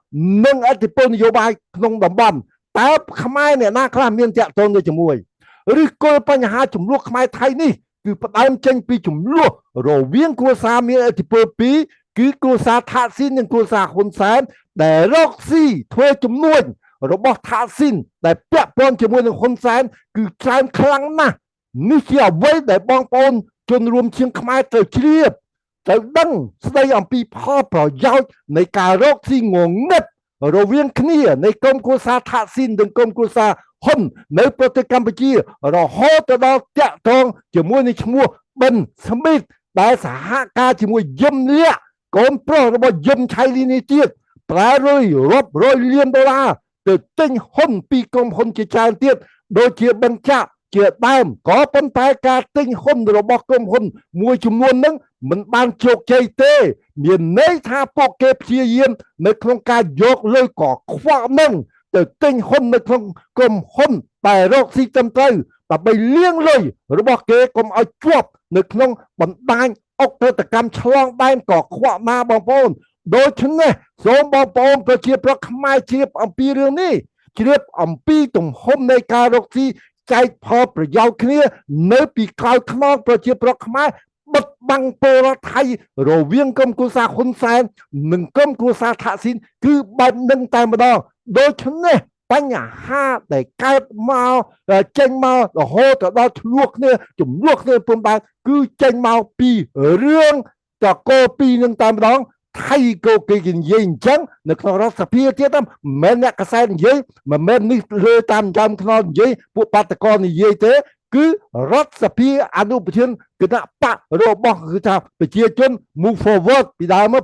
និងឥទ្ធិពលនយោបាយក្នុងតំបន់តើខ្មែរអ្នកណាខ្លះមានតាក់ទងទៅជាមួយឬគល់បញ្ហាចំនួនខ្មែរថៃនេះគឺផ្ដើមចេញពីចំនួនរវាងគ្រួសារមានឥទ្ធិពលពីរគឺគ្រួសារថាស៊ីននិងគ្រួសារហ៊ុនសែនដែលរកស៊ីធ្វើជំនួញរបស់ថាស៊ីនដែលពាក់ព័ន្ធជាមួយនឹងហ៊ុនសែនគឺច្រើនខ្លាំងណាស់នេះជាអ្វីដែលបងប្អូនជនរួមជាតិខ្មែរត្រូវជ្រាបត្រូវដឹងស្ដីអំពីផលប្រយោជន៍នៃការរកស៊ីងងឹតរវាងគ្នានៃក្រុមគ្រួសារថាស៊ីននិងក្រុមគ្រួសារហ៊ុននៅប្រទេសកម្ពុជារហូតទៅដល់តាក់ទងជាមួយនឹងឈ្មោះប៊ិនស្មីតដែលសហការជាមួយយឹមលាក់កូនប្រុសរបស់យឹមឆៃលីនេះទៀតប្រើរាប់រយលានដុល្លារទៅទិញហ៊ុនពីក្រុមហ៊ុនជាច្រើនទៀតដូចជាប៊ិនចាក់ជាដើមក៏ប៉ុន្តែការទិញហ៊ុនរបស់ក្រុមហ៊ុនមួយចំនួនហ្នឹងមិនបានជោគជ័យទេមានន័យថាពួកគេព្យាយាមនៅក្នុងការយកលុយកខ្វក់ហ្នឹងទៅទិញហ៊ុននៅក្នុងក្រុមហ៊ុនតែរកស៊ីត្រឹមត្រូវដើម្បីលាងលុយរបស់គេកុំឲ្យជាប់នៅក្នុងបណ្ដាញអក្រិតកម្មឆ្លងដែនកខ្វក់ណាបងប្អូនដូច្នេះសូមបងប្អូនប្រជាប្រដ្ឋខ្មែរជ្រាបអំពីរឿងនេះជ្រាបអំពីទំហំនៃការរកស៊ីចែកផលប្រយោជន៍គ្នានៅពីក្រោយខ្នងប្រជាប្រដ្ឋខ្មែរបិទបាំងពលរដ្ឋថៃរវាងក្រុមគ្រួសារហ៊ុនសែននិងក្រុមគ្រួសារថាស៊ីនគឺបែបនឹងតែម្ដងដូច្នេះបញ្ហាដែលកើតមកចេញមករហូតដល់ឆ្លោះគ្នាចំនួនគ្នាព្រមដែរគឺចេញមកពីរឿងតកោពីនឹងតែម្ដងថៃក៏គេនិយាយអញ្ចឹងនៅក្នុងរដ្ឋសភាទៀតមិនមែនអ្នកកសែតនិយាយមិនមែននេះលើតាមចាំខ្នល់និយាយពួកបាតកោនិយាយទេគឺរដ្ឋសភាអនុប្រធានគណៈបករបស់គឺថាប្រជាជន Move Forward ពីដើម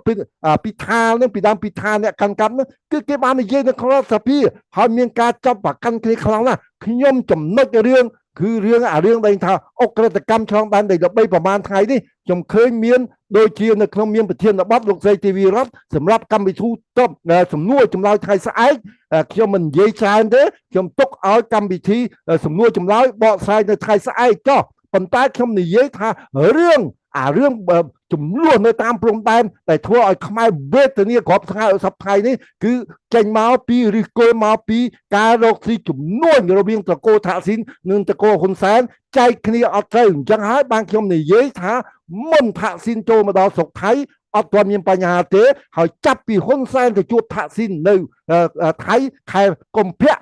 ពីថានឹងពីដើមពីថាអ្នកកាន់កាប់នឹងគឺគេបាននិយាយនៅក្នុងរដ្ឋសភាហើយមានការចាប់ប្រកាន់គ្នាខ្លាំងណាស់ខ្ញុំចំណុចរឿង គឺរឿងដែលថាអុក្រិតកម្មឆ្លងដែនដី13ប្រហែលថ្ងៃនេះខ្ញុំឃើញមានដូចជានៅក្នុងមានប្រធានបទលោកស្រីទេវីរ៉ាត់សម្រាប់កម្មវិធីតបសំណួរចម្លើយថ្ងៃស្អែកខ្ញុំមិននិយាយច្រើនទេខ្ញុំទុកឲ្យកម្មវិធីសំណួរចម្លើយបកស្រាយនៅថ្ងៃស្អែកចុះប៉ុន្តែខ្ញុំនិយាយថារឿងចំនួននៅតាមព្រំដែនតែធ្វើឲ្យខ្មែរវេទនាគ្រប់ថ្ងៃសប្តាហ៍នេះគឺចេញមកពីឬគល់មកពីការរកស៊ីចំនួនរវាងតកូថាក់ស៊ីននិងតកូហ៊ុនសែនចែកគ្នាអត់ត្រូវអញ្ចឹងហើយបានខ្ញុំនិយាយថាមុនថាក់ស៊ីនចូលមកដល់ស្រុកថៃអត់ទាន់មានបញ្ហាទេហើយចាប់ពីហ៊ុនសែនទៅជួបថាក់ស៊ីននៅថៃខែកុម្ភៈ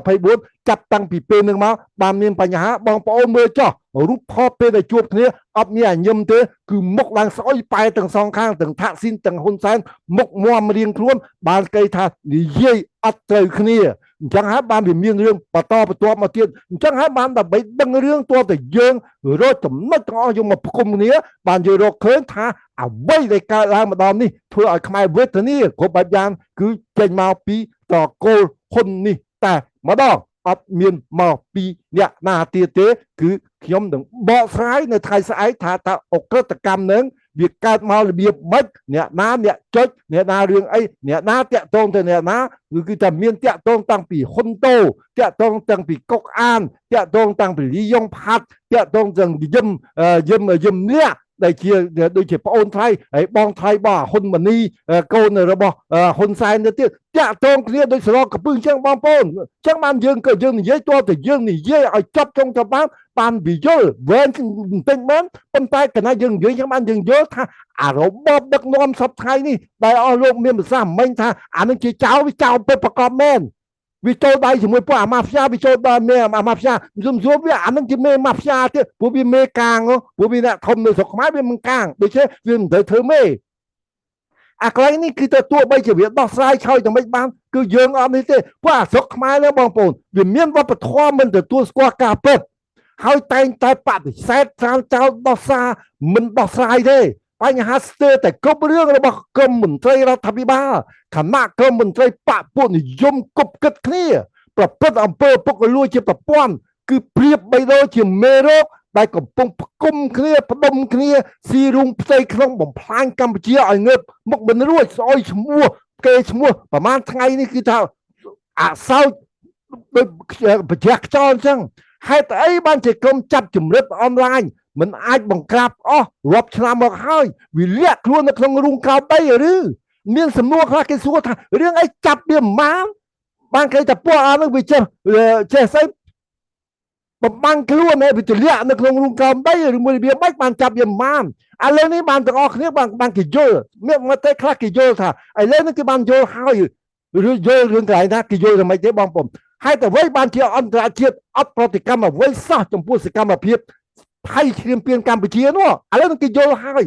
2024ចាប់តាំងពីពេលនឹងមកបានមានបញ្ហាបងប្អូនមើលចុះរូបថតពេលដែលជួបគ្នាអត់មានអាញឹមទេគឺមុខឡើងស្អុយប៉ែទាំងសងខាងទាំងថាក់ស៊ីនទាំងហ៊ុនសែនមុខមាំរៀងខ្លួនបានគេថានិយាយអត់ត្រូវគ្នាអញ្ចឹងហើយបានវាមានរឿងបន្តបន្ទាប់មកទៀតអញ្ចឹងហើយបានដើម្បីដឹងរឿងទាល់តែយើងរកចំណុចទាំងអស់យកមកផ្គុំគ្នាបានយើងរកឃើញថាអ្វីដែលកើតឡើងម្ដងនេះធ្វើឲ្យខ្មែរវេទនាគ្រប់បែបយ៉ាងគឺចេញមកពីតកូលហ៊ុននេះតែម្ដងអត់មានមកពីអ្នកណាទៀតទេគឺខ្ញុំនឹងបកស្រាយនៅថ្ងៃស្អែកថាតើអក្រិតកម្មនឹងវាកើតមករបៀបម៉េចអ្នកណាអ្នកចុចអ្នកណារឿងអីអ្នកណាតាក់ទងទៅអ្នកណាគឺតែមានតាក់ទងតាំងពីហ៊ុនតូតាក់ទងតាំងពីកុកអានតាក់ទងតាំងពីលីយ៉ុងផាត់តាក់ទងទាំងយឹមនេះដែលជាដូចជាប្អូនថ្លៃហើយបងថ្លៃរបស់ហ៊ុនម៉ាណីកូនរបស់ហ៊ុនសែនទៅទៀតតាក់ទងគ្នាដូចស្រកកពឹសអញ្ចឹងបងប្អូនអញ្ចឹងបានយើងនិយាយទាល់តែយើងនិយាយឲ្យចប់ចុងទៅបានវិយល់វែងបន្តិចមែនប៉ុន្តែកណាយើងនិយាយចឹងបានយើងយល់ថាអារបបដឹកនាំសពថ្ងៃនេះដែលអស់លោកមានប្រសាសន៍មិញថាអានឹងជាចៅវាចៅពិតប្រកបមែនវាចូលដៃជាមួយពួកអាម៉ាហ្វ្យាវាចូលដល់មេអាម៉ាហ្វ្យាខ្ញុំសួរវាអានឹងជាមេម៉ាហ្វ្យាទៀតពួកវាមេកាងពួកវាអ្នកធំនៅស្រុកខ្មែរវាមិនកាងដូច្នេះវាមិនត្រូវធ្វើមេអាកន្លែងនេះគឺទៅទោះបីជាវាដោះស្រាយឆោយតែមិនបានគឺយើងអត់នេះទេព្រោះអាស្រុកខ្មែរនេះបងប្អូនវាមានវប្បធម៌មិនទទួលស្គាល់ការពិតហើយតែងតែបដិសេធចោលដោះសារមិនដោះស្រាយទេបញ្ហាស្ទើរតែគ្រប់រឿងរបស់ក្រមមន្ត្រីរដ្ឋាភិបាលគណៈក្រមមន្ត្រីបកពួកនិយមគប់គិតគ្នាប្រព្រឹត្តអំពើពុករលួយជាប្រព័ន្ធគឺប្រៀបបីដូចជាមេរោគដែលកំពុងផ្គុំគ្នាផ្ដុំគ្នាស៊ីរុងផ្ទៃក្នុងបំផ្លាញកម្ពុជាឲ្យងើបមុខមិនរួចស្អុយឈ្មោះគេឈ្មោះប្រហែលថ្ងៃនេះគឺថាអាសោចដូចបច្ចាស់ខ្យល់អញ្ចឹងហេតុអីបានជាក្រុមចាប់ជំរិតអនឡាញមិនអាចបង្ក្រាបអស់រាប់ឆ្នាំមកហើយវាលាក់ខ្លួននៅក្នុងរូងកោបដីឬមានសំណួរខ្លះគេសួរថារឿងអីចាប់វាបានគេតែពួកអានឹងវាចេះស្អីបំបាំងខ្លួនវាទលាក់នៅក្នុងរូងកោបដីឬមួយវាមិនបានចាប់វាឥឡូវនេះបានទាំងអស់គ្នាបានគេយល់មានមកតែខ្លះគេយល់ថាឥឡូវនេះគេបានយល់ហើយឬយល់រឿងកន្លែងណាគេយល់តែមិនទេបងប្អូនហើយតែអ្វីបានជាអន្តរជាតិអត់ប្រតិកម្មអ្វីសោះចំពោះសកម្មភាពថៃឈ្លានពានកម្ពុជានោះឥឡូវគេយល់ហើយ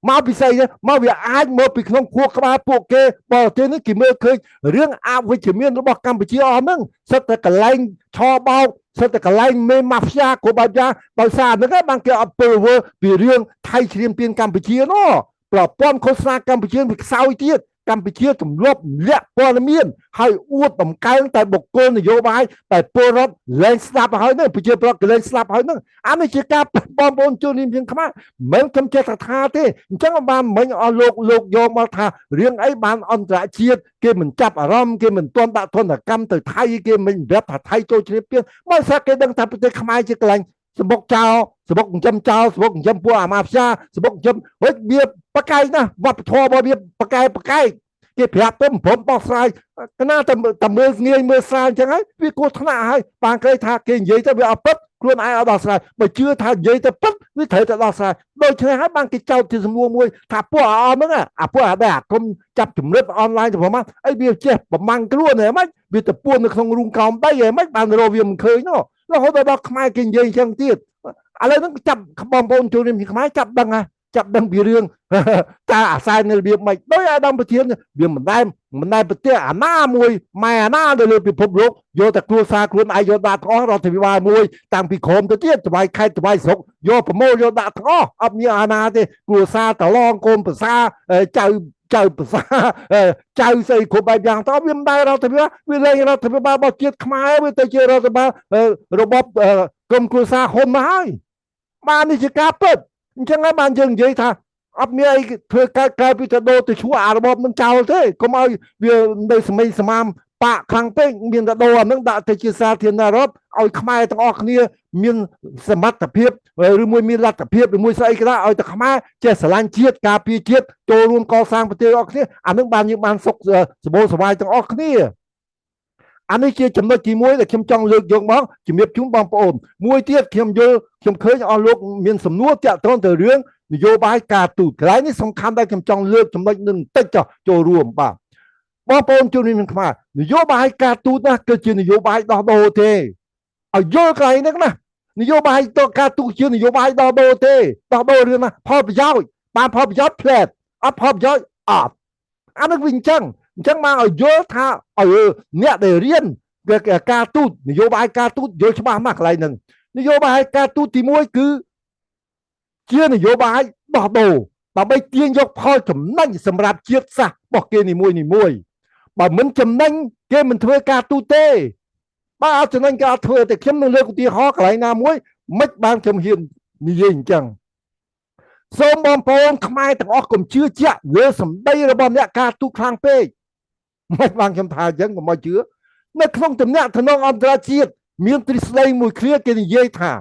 មកពិសេសមកវាអាចមកពីក្នុងខួរក្បាលពួកគេបរទេសនេះគេមើលឃើញរឿងអវិជ្ជមានរបស់កម្ពុជាអស់ហ្នឹងសិតតែកន្លែងឆបោកសិតតែកន្លែងមេម៉ាហ្វ្យាគ្រប់បែបយ៉ាងដោយសារហ្នឹងបានគេអត់ពើវើពីរឿងថៃឈ្លានពានកម្ពុជានោះប្រព័ន្ធឃោសនាកម្ពុជាវាខ្សោយទៀតកម្ពុជាទម្លាប់លាក់ព័ត៌មានហើយអួតតម្កើងតែបុគ្គលនយោបាយតែពលរដ្ឋលែងស្ដាប់ហើយនឹងប្រជាពលរដ្ឋលែងស្ដាប់ហើយនឹងអានេះជាការបងប្អូនជនជាតិខ្មែរមិនខ្ញុំចេះថាទេអញ្ចឹងបានមិញអស់លោកយកមកថារឿងអីបានអន្តរជាតិគេមិនចាប់អារម្មណ៍គេមិនទាន់ដាក់ទណ្ឌកម្មទៅថៃគេមិនប្រាប់ថាថៃចូលជ្រាបពានមកស្អាគេដឹងថាប្រទេសខ្មែរជាកន្លែងសម្បុកចោលសម្បុកចិញ្ចឹមចោលសម្បុកចិញ្ចឹមពួកអាម៉ាហ្វ្យាសម្បុកចិញ្ចឹមវិញវាបកែកណាវប្បធម៌របស់វាបកែកគេប្រាប់ទៅព្រមបោះស្រាយកណាតែមើលងាយមើលស្រាយអញ្ចឹងហើយវាគួរថ្នាក់ហើយបានគេថាគេនិយាយទៅវាអត់ពិតខ្លួនឯងអត់ដោះស្រាយបើជឿថានិយាយទៅពិតវាត្រូវតែដោះស្រាយដូច្នេះហើយបានគេចោទជាសំណួរមួយថាពួកអស់ហ្នឹងអាពួកអាគុំចាប់ជំរិតអនឡាញទៅប្រហែលអីវាចេះប្រមាំងខ្លួនហ៎ម៉េចវាទៅពួននៅក្នុងរូងកោមដីហ៎ម៉េចបានរកវាមិនឃើញនោះរហូតដល់ខ្មែរគេនិយាយអញ្ចឹងទៀតឥឡូវហ្នឹងចាប់បងប្អូនជនជាតិខ្មែរចាប់ដឹងពីរឿងតើអាសែននៅរបៀបម៉េចដោយអាដាមប្រធានវាមិនដែលប្រទេសអាណាមួយម៉ែអាណានៅលើពិភពលោកយកតែគ្រួសារខ្លួនឯងយកដាក់ទាំងអស់រដ្ឋាភិបាលមួយតាំងពីក្រមទៅទៀតថ្វាយខេត្តថ្វាយស្រុកយកប្រមូលយកដាក់ទាំងអស់អត់មានអាណាទេគ្រួសារតឡងកូនប្រសាចៅប្រសាចៅស្អីគ្រប់បែបយ៉ាងតវាមិនដែលរដ្ឋាភិបាលវាលែងរដ្ឋាភិបាលរបស់ជាតិខ្មែរវាទៅជារដ្ឋាភិបាលរបប ក្រុមគ្រួសារហ៊ុនមកហើយបាននេះជាការពិតអញ្ចឹងហើយបានយើងនិយាយថាអត់មានអីធ្វើកើតពីទៅដូរទៅឈ្មោះអារបបនឹងចោលទេកុំឲ្យវានៅសម័យសមាមបាក់ខ្លាំងពេកមានតែដូរអានឹងដាក់ទៅជាសាធារណរដ្ឋឲ្យខ្មែរទាំងអស់គ្នាមានសមត្ថភាពឬមួយមានលទ្ធភាពឬមួយស្អីក៏ដោយឲ្យតែខ្មែរចេះស្រឡាញ់ជាតិការពារជាតិចូលរួមកសាងប្រទេសអស់គ្នាអានឹងបានយើងបានសុខសบายសบายទាំងអស់គ្នាអានេះជាចំណុចទី1ដែលខ្ញុំចង់លើកយកមកជំរាបជូនបងប្អូនមួយទៀតខ្ញុំយល់ខ្ញុំឃើញអស់លោកមានសំណួរតាក់ទងទៅរឿងនយោបាយការទូតកន្លែងនេះសំខាន់ដែលខ្ញុំចង់លើកចំណុចនឹងបន្តិចចូលរួមបាទបងប្អូនជនជាតិខ្មែរនយោបាយការទូតណាគឺជានយោបាយដោះដូរទេឲ្យយល់កន្លែងហ្នឹងណានយោបាយតការទូតជានយោបាយដោះដូរទេដោះដូររឿងណាផលប្រយោជន៍បានផលប្រយោជន៍ផ្លែតអត់ផលប្រយោជន៍អត់អានេះវាអញ្ចឹងមកឲ្យយល់ថាឲ្យអ្នកដែលរៀនការទូតនយោបាយការទូតយល់ច្បាស់ណាស់កន្លែងហ្នឹងនយោបាយការទូតទី1គឺជានយោបាយដោះដូរដើម្បីទាញយកផលចំណេញសម្រាប់ជាតិសាសន៍របស់គេនីមួយបើមិនចំណេញគេមិនធ្វើការទូតទេបើអត់ចំណេញគេអត់ធ្វើទេខ្ញុំនឹងលើកឧទាហរណ៍កន្លែងណាមួយមិនបានខ្ញុំហ៊ាននិយាយអញ្ចឹងសូមបងប្អូនខ្មែរទាំងអស់កុំជឿជាក់លើសម្ដីរបស់អ្នកការទូតខ្លាំងពេកមិនបានខ្ញុំថាអញ្ចឹងកុំឲ្យជឿនៅក្នុងទំនាក់ទំនងអន្តរជាតិមានទ្រឹស្ដីមួយឃ្លាគេនិយាយថា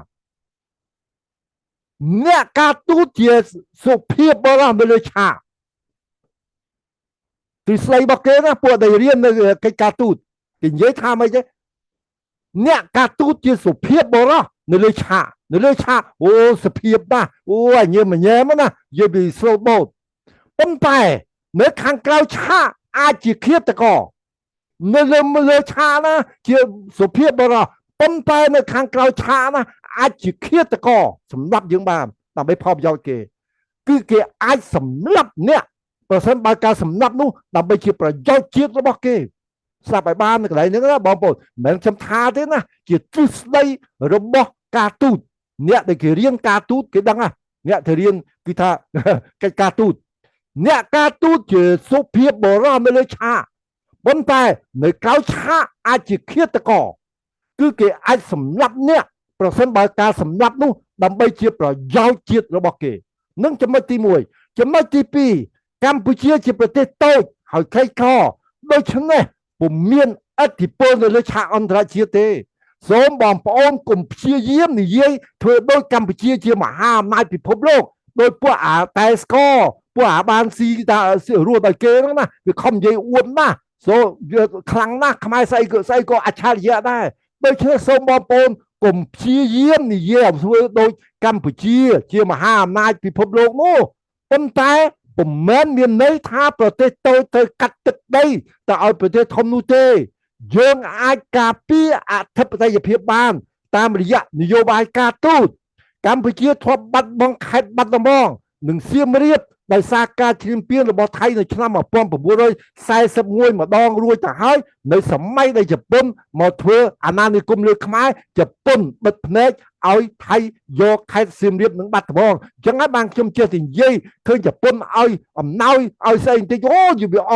អ្នកការទូតជាសុភាពបរិសុទ្ធនៅលើឆាកទ្រឹស្ដីរបស់គេណាពួកដែលរៀននៅកិច្ចការទូតគេនិយាយថាម៉េចទេអ្នកការទូតជាសុភាពបរិសុទ្ធនៅលើឆាកអូសុភាពណាអូអញញ៉ែមណានិយាយពីស្រូតបូតប៉ុន្តែនៅខាងក្រៅឆាកអាចជាឃាតករនៅលើឆាកណាជាសុភាពបរិសុទ្ធប៉ុន្តែនៅខាងក្រៅឆាកណាអាចជាឃាតករសម្រាប់យើងបានដើម្បីផលប្រយោជន៍គេគឺគេអាចសម្លាប់អ្នកប្រសិនបើការសម្លាប់នោះដើម្បីជាប្រយោជន៍ជាតិរបស់គេស្ដាប់ឲ្យបាននៅកន្លែងហ្នឹងណាបងប្អូនមិនមែនខ្ញុំថាទេណាជាទ្រឹស្ដីរបស់ការទូតអ្នកដែលគេរៀនការទូតគេដឹងណាអ្នកដែលរៀនគឺថាកិច្ចការទូតអ្នកការទូតជាសុភាពបរិសុទ្ធនៅលើឆាកប៉ុន្តែនៅក្រៅឆាកអាចជាឃាតករគឺគេអាចសម្លាប់អ្នកប្រសិនបើការសម្លាប់នោះដើម្បីជាប្រយោជន៍ជាតិរបស់គេនឹងចំណុចទី1ចំណុចទី2កម្ពុជាជាប្រទេសតូចហើយក្រីក្រដូច្នេះពុំមានឥទ្ធិពលនៅលើឆាកអន្តរជាតិទេសូមបងប្អូនកុំព្យាយាមនិយាយធ្វើដូចកម្ពុជាជាមហាអំណាចពិភពលោកដោយពួកអាតែស្គរពួកអាបានស៊ីតារស់ដោយគេហ្នឹងណាវាខំនិយាយអួតណាសូវាខ្លាំងណាស់ខ្មែរស្អីក៏អច្ឆរិយៈដែរដូច្នេះសូមបងប្អូនកុំព្យាយាមនិយាយឲ្យធ្វើដូចកម្ពុជាជាមហាអំណាចពិភពលោកនោះប៉ុន្តែពុំមែនមានន័យថាប្រទេសតូចទៅកាត់ទឹកដីទៅឲ្យប្រទេសធំនោះទេយើងអាចការពារអធិបតេយ្យភាពបានតាមរយៈនយោបាយការទូតកម្ពុជាធ្លាប់បាត់បង់ខេត្តបាត់ដំបងនិងសៀមរាបដោយសារការឈ្លានពានរបស់ថៃនៅឆ្នាំ1941ម្ដងរួចទៅហើយនៅសម័យដែលជប៉ុនមកធ្វើអាណានិគមលើខ្មែរជប៉ុនបិទភ្នែកឲ្យថៃយកខេត្តសៀមរាបនិងបាត់ដំបងអញ្ចឹងហើយបានខ្ញុំចេះតែនិយាយឃើញជប៉ុនឲ្យអំណោយឲ្យស្អីបន្តិចអូយវាអ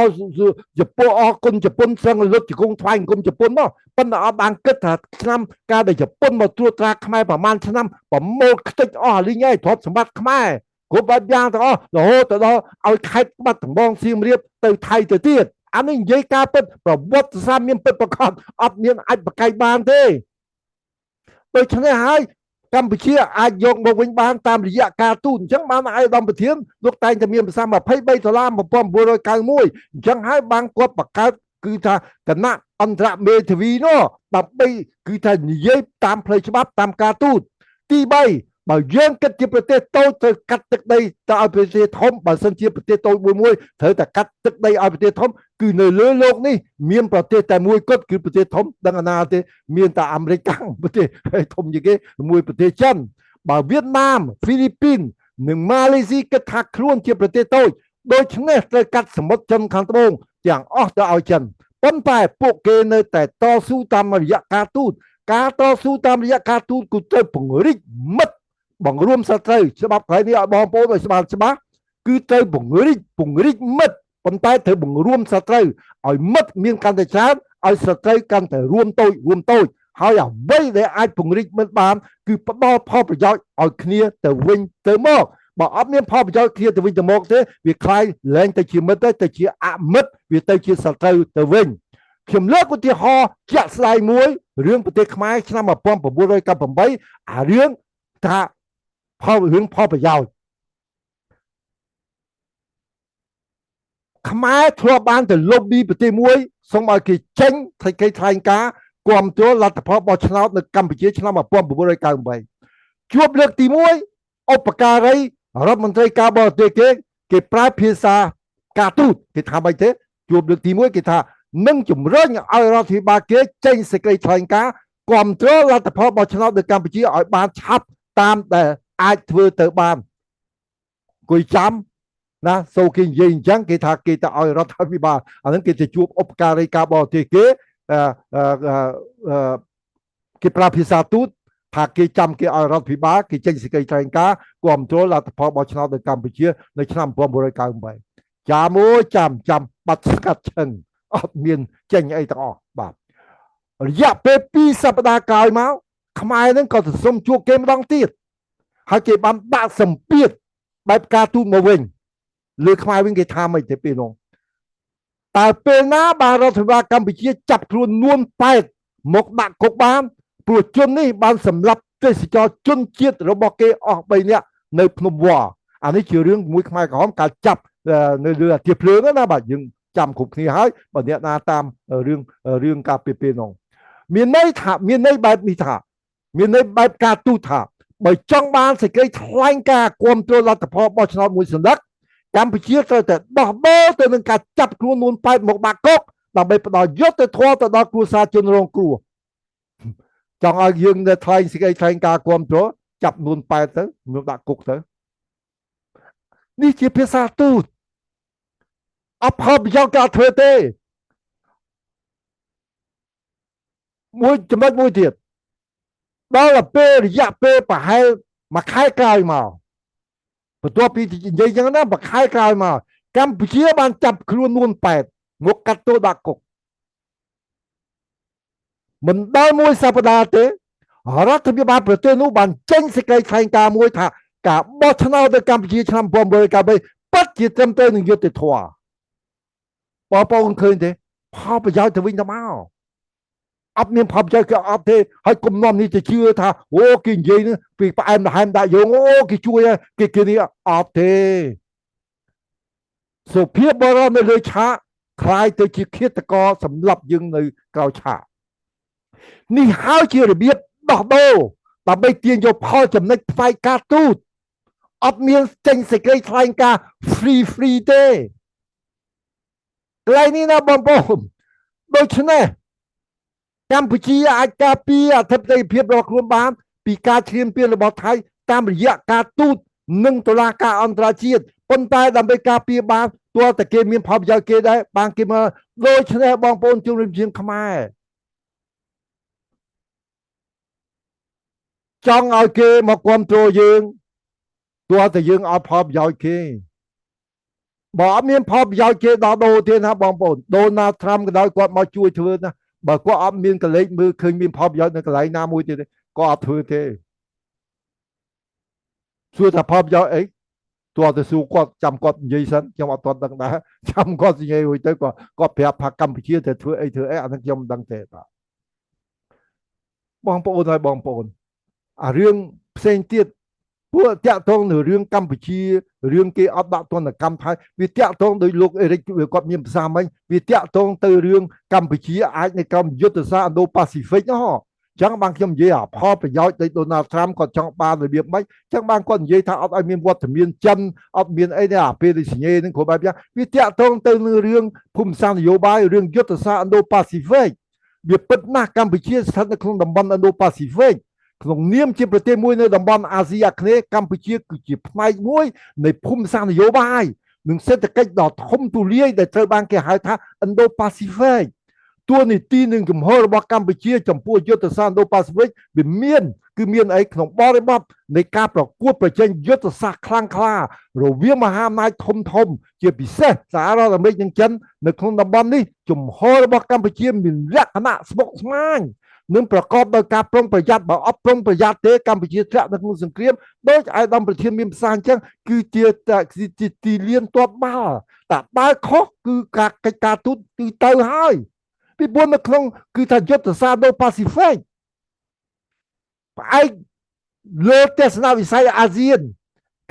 ជប៉ុនអរគុណជប៉ុនសឹងលុតជង្គង់ថ្វាយអង្គមជប៉ុនមកប៉ុន្តែអត់បានគិតថាឆ្នាំកាលដែលជប៉ុនមកត្រួតត្រាខ្មែរប្រហែលឆ្នាំប្រមូលខ្ទេចអស់លីងហើយទ្រព្យសម្បត្តិខ្មែរគ្រប់បែបយ៉ាងទាំងអស់រហូតទៅដល់ឲ្យខេត្តបាត់ដំបងសៀមរាបទៅថៃទៅទៀតអានេះនិយាយការពិតប្រវត្តិសាស្ត្រមានពិតប្រាកដអត់មានអាចប្រកែកបានទេដូច្នេះហើយកម្ពុជាអាចយកមកវិញបានតាមរយៈការទូតអញ្ចឹងបានអាយដាមប្រធានលោកតែងតែមានភាសា$23 1991អញ្ចឹងហើយបានគាត់បង្កើតគឺថាគណៈអន្តរមេធាវីនោះដើម្បីគឺថានិយាយតាមផ្លូវច្បាប់តាមការទូតទី3បើយើងគិតជាប្រទេសតូចទៅកាត់ទឹកដីទៅឲ្យប្រទេសធំបើសិនជាប្រទេសតូចមួយត្រូវតែកាត់ទឹកដីឲ្យប្រទេសធំគឺនៅលើโลกនេះមានប្រទេសតែមួយគត់គឺប្រទេសធំដឹងអាណាទេមានតែអាមេរិកប្រទេសធំជាងគេមួយប្រទេសចិនបើវៀតណាមហ្វីលីពីននិងម៉ាឡេស៊ីគិតថាខ្លួនជាប្រទេសតូចដូច្នេះត្រូវកាត់សមុទ្រចិនខាងត្បូងទាំងអស់ទៅឲ្យចិនប៉ុន្តែពួកគេនៅតែតស៊ូតាមរយៈការទូតការតស៊ូតាមរយៈការទូតគឺត្រូវពង្រីកមិត្តបង្រួមសត្រូវច្បាប់ក្រៃនេះឲ្យបងប្អូនឲ្យច្បាស់គឺត្រូវពង្រីកមិត្តប៉ុន្តែត្រូវបង្រួមសត្រូវឲ្យមិត្តមានកាន់តែច្រើនឲ្យសត្រូវកាន់តែរួមតូច ហើយអ្វីដែលអាចពង្រីកមិនបានគឺផ្ដល់ផលប្រយោជន៍ឲ្យគ្នាទៅវិញទៅមកបើអត់មានផលប្រយោជន៍គ្នាទៅវិញទៅមកទេវាคล้ายលែងទៅជាមិត្តទៅជាអមិត្តវាទៅជាសត្រូវទៅវិញខ្ញុំលើកឧទាហរណ៍ជាក់ស្ដែងមួយរឿងប្រទេសខ្មែរឆ្នាំ1998អារឿងថាផលប្រយោជន៍ខ្មែរធ្លាប់បានទៅលុបប៊ីប្រទេសមួយសូមឲ្យគេចេញថ្លែងការណ៍គាំទ្រលទ្ធផលបោះឆ្នោតនៅកម្ពុជាឆ្នាំ1998ជួបលើកទី1ឧបការីរដ្ឋមន្ត្រីការបរទេសគេប្រើភាសាការទូតគេថាម៉េចទេជួបលើកទី1គេថានឹងជំរុញឲ្យរដ្ឋាភិបាលគេចេញសេចក្តីថ្លែងការណ៍គាំទ្រលទ្ធផលបោះឆ្នោតនៅកម្ពុជាឲ្យបានឆាប់តាមដែលអាចធ្វើទៅបានគួយចាំណាសូគេនិយាយអញ្ចឹងគេថាគេទៅឲ្យរដ្ឋាភិបាលអាហ្នឹងគេទៅជួបឧបការីការបរទេសគេប្រើភាសាទូតថាគេចាំគេឲ្យរដ្ឋាភិបាលគេចេញសេចក្តីថ្លែងការណ៍គាំទ្រលទ្ធផលបោះឆ្នោតនៅកម្ពុជានៅឆ្នាំ1998ចាំមួយចាំបាត់ស្កាត់ឈឹងអត់មានចេញអីទាំងអស់បាទរយៈពេល2សប្តាហ៍ក្រោយមកខ្មែរនឹងក៏ទៅសុំជួបគេម្ដងទៀតហើយគេបានដាក់សម្ពាធបែបការទូតមកវិញលើខ្មែរវិញគេថាមិនទេពេលនោះតើពេលណាបានរដ្ឋាភិបាលកម្ពុជាចាប់ខ្លួននួនប៉ែតមកដាក់គុកបានព្រោះជននេះបានសម្លាប់ទេសចរជនជាតិរបស់គេអស់3នាក់នៅភ្នំវ៉ាអានេះជារឿងមួយខ្មែរក្រហមការចាប់នៅលើអាគារភ្លើងណាបាទយើងចាំគ្រប់គ្នាហើយបើអ្នកណាតាមរឿងការពេលនោះមានន័យថាមានន័យបែបនេះថាមានន័យបែបការទូតថាបើចង់បានសេចក្តីថ្លែងការណ៍គាំទ្រលទ្ធផលបោះឆ្នោតមួយសន្លឹកកម្ពុជាត្រូវតែដោះដូរទៅនឹងការចាប់ខ្លួននួនប៉ែតមកបាក់គុកដើម្បីផ្ដល់យុត្តិធម៌ទៅដល់គ្រួសារជនរងគ្រោះចង់ឲ្យយើងនៅថ្លែងសេចក្តីថ្លែងការណ៍គាំទ្រចាប់នួនប៉ែតទៅមកដាក់គុកទៅនេះជាភាសាទូតអបផលប្រយោជន៍ការធ្វើទេមួយចំណុចមួយទៀតដល់ពេលរយៈពេលប្រហែលមួយខែក្រោយមកបន្ទាប់ពីនិយាយចឹងណាមួយខែក្រោយមកកម្ពុជាបានចាប់ខ្លួននួនប៉ែតមកកាត់ទោសដាក់គុកមិនដល់មួយសប្តាហ៍ទេរដ្ឋាភិបាលប្រទេសនោះបានចេញសេចក្តីថ្លែងការណ៍មួយថាការបោះឆ្នោតនៅកម្ពុជាឆ្នាំ1993ពិតជាត្រឹមត្រូវនឹងយុត្តិធម៌បងប្អូនឃើញទេផលប្រយោជន៍ទៅវិញទៅមកអត់មានផលប្រយោជន៍គេអត់ទេហើយគុំនាំនេះទៅជឿថាអូគេនិយាយពីផ្អែមល្ហែមដាក់យើងអូគេជួយគេនេះអត់ទេសុភាពបរិបនៅលើឆាកคล้ายទៅជាឃាតករសម្លាប់យើងនៅក្រៅឆាកនេះហើយជារបៀបដោះដូរដើម្បីទាញយកផលចំណេញផ្នែកការទូតអត់មានចេញសេចក្តីថ្លែងការណ៍ free ទេកន្លែងនេះណាបងប្អូនដូច្នេះកម្ពុជាអាចការពារអធិបតេយ្យភាពរបស់ខ្លួនបានពីការឈ្លានពានរបស់ថៃតាមរយៈការទូតនិងតុលាការអន្តរជាតិប៉ុន្តែដើម្បីការពារបានទោះតែគេមានផលប្រយោជន៍គេដែរបានគេមកដូច្នេះបងប្អូនជំនុំជៀងខ្មែរចង់ឲ្យគេមកគ្រប់គ្រងយើងទោះតែយើងអត់ផលប្រយោជន៍គេបើអត់មានផលប្រយោជន៍គេដល់ដូរទេណាបងប្អូនដូណាល់ត្រាំក៏ដោយគាត់មកជួយធ្វើណាបើគាត់អត់មានកលេចមើលឃើញមានផលប្រយោជន៍នៅកន្លែងណាមួយទៀតគាត់អត់ធ្វើទេសួរថាផលប្រយោជន៍អីទោះតែសួរគាត់ចាំគាត់និយាយសិនខ្ញុំអត់ទាន់ដឹងដែរចាំគាត់និយាយរួចទៅគាត់ប្រាប់ថាកម្ពុជាទៅធ្វើអីអាហ្នឹងខ្ញុំមិនដឹងទេបាទបងប្អូនហើយបងប្អូនអារឿងផ្សេងទៀតពួកតាក់ទងនៅរឿងកម្ពុជារឿងគេអត់ដាក់ទណ្ឌកម្មថៃវាតាក់ទងដោយលោកអេរិកគាត់មានភាសាមិញវាតាក់ទងទៅរឿងកម្ពុជាអាចនៅក្រោមយុទ្ធសាស្ត្រ Indo-Pacific ហ៎អញ្ចឹងបានខ្ញុំនិយាយផលប្រយោជន៍ដោយ Donald Trump គាត់ចង់បានរបៀបម៉េចអញ្ចឹងបានគាត់និយាយថាអត់ឲ្យមានវត្តមានចិនអត់មានអីទេអាពេលសញ្ញេនឹងគ្រប់បែបយ៉ាងវាតាក់ទងទៅនឹងរឿងភូមិសាស្ត្រនយោបាយរឿងយុទ្ធសាស្ត្រ Indo-Pacific វាពិតណាស់កម្ពុជាស្ថិតនៅក្នុងតំបន់ Indo-Pacificក្នុងនាមជាប្រទេសមួយនៅតំបន់អាស៊ីអាគ្នេយ៍កម្ពុជាគឺជាផ្នែកមួយនៃភូមិសាស្ត្រនយោបាយនិងសេដ្ឋកិច្ចដ៏ធំទូលាយដែលត្រូវបានគេហៅថា Indo-Pacific ទួលនីតិនិងជំហររបស់កម្ពុជាចំពោះយុទ្ធសាស្ត្រ Indo-Pacific វាមាន គឺមានអីក្នុងបរិបទនៃការប្រកួតប្រជែងយុទ្ធសាស្ត្រខ្លាំងក្លារវាងមហាអំណាចធំជាពិសេសសហរដ្ឋអាមេរិកនិងចិននៅក្នុងតំបន់នេះជំហររបស់កម្ពុជាមានលក្ខណៈស្មុគស្មាញនឹងប្រកបដោយការប្រុងប្រយ័ត្នបើអត់ប្រុងប្រយ័ត្នទេកម្ពុជាធ្លាក់នៅក្នុងសង្គ្រាមដោយអាយដាមប្រធានមានប្រសាសន៍អញ្ចឹងគឺជាទីលានទាត់បាល់តែបើខុសគឺការកិច្ចការទូតគឺទៅហើយពីព្រោះនៅក្នុងគឺថាយុទ្ធសាស្ត្រ Indo-Pacific ផ្អែកលើទស្សនវិស័យអាស៊ាន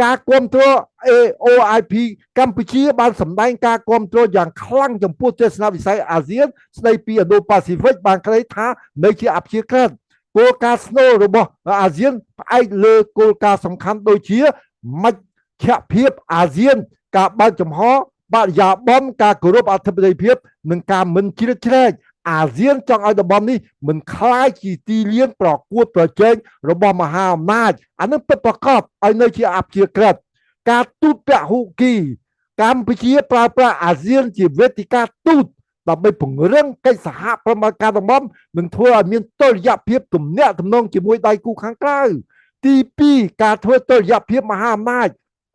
ការគ្រប់គ្រង AOIP កម្ពុជាបានសម្ដែងការគ្រប់គ្រងយ៉ាងខ្លាំងចំពោះទស្សនវិស័យអាស៊ានស្ដីពី Indo-Pacific បានក្តីថានៅជាអព្យាក្រឹតគោលការណ៍ស្នូលរបស់អាស៊ានផ្អែកលើគោលការណ៍សំខាន់ដូចជាមជ្ឈភាពអាស៊ានការបើកចំហបរិយាបន្នការគោរពអធិបតេយ្យភាពនិងការមិនជ្រៀតជ្រែកអាស៊ានចង់ឲ្យតំបន់នេះមិនคล้ายជាទីលានប្រកួតប្រជែងរបស់មហាអំណាចអានឹងពិតប្រាកដឲ្យនៅជាអព្យាក្រឹតការទូតពហុគីកម្ពុជាប្រើប្រាស់អាស៊ានជាវេទិកាទូតដើម្បីពង្រឹងកិច្ចសហប្រតិបត្តិការតំបន់និងធ្វើឲ្យមានតុល្យភាពទំនាក់ទំនងជាមួយដៃគូខាងក្រៅទី2ការធ្វើតុល្យភាពមហាអំណាច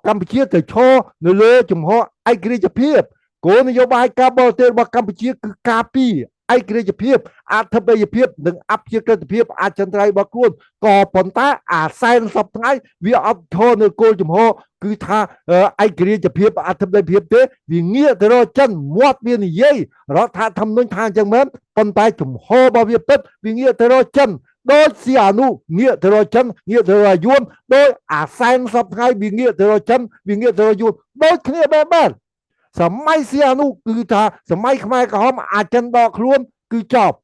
កម្ពុជាទៅឈរនៅលើជំហរឯករាជ្យភាពគោលនយោបាយការបរទេសរបស់កម្ពុជាគឺការពារឯករាជ្យភាពអធិបតេយ្យភាពនិងអព្យាក្រឹតភាពអចិន្ត្រៃយ៍របស់ខ្លួនក៏ប៉ុន្តែអាសែនសពថ្ងៃវាអត់ឈរនៅគោលជំហរគឺថាឯករាជ្យភាពអធិបតេយ្យភាពទេវាងាកទៅរកចិនមាត់វានិយាយរដ្ឋធម្មនុញ្ញថាអញ្ចឹងមែនប៉ុន្តែជំហររបស់វាពិតវាងាកទៅរកចិនដោយសៀអនុងាកទៅរកចិនងាកទៅរកយួនដោយអាសែនសពថ្ងៃវាងាកទៅរកចិនវាងាកទៅរកយួនដូចគ្នាបែបសម័យសៀអនុគឺថាសម័យខ្មែរក្រហមអាចិនដកខ្លួនគឺចប់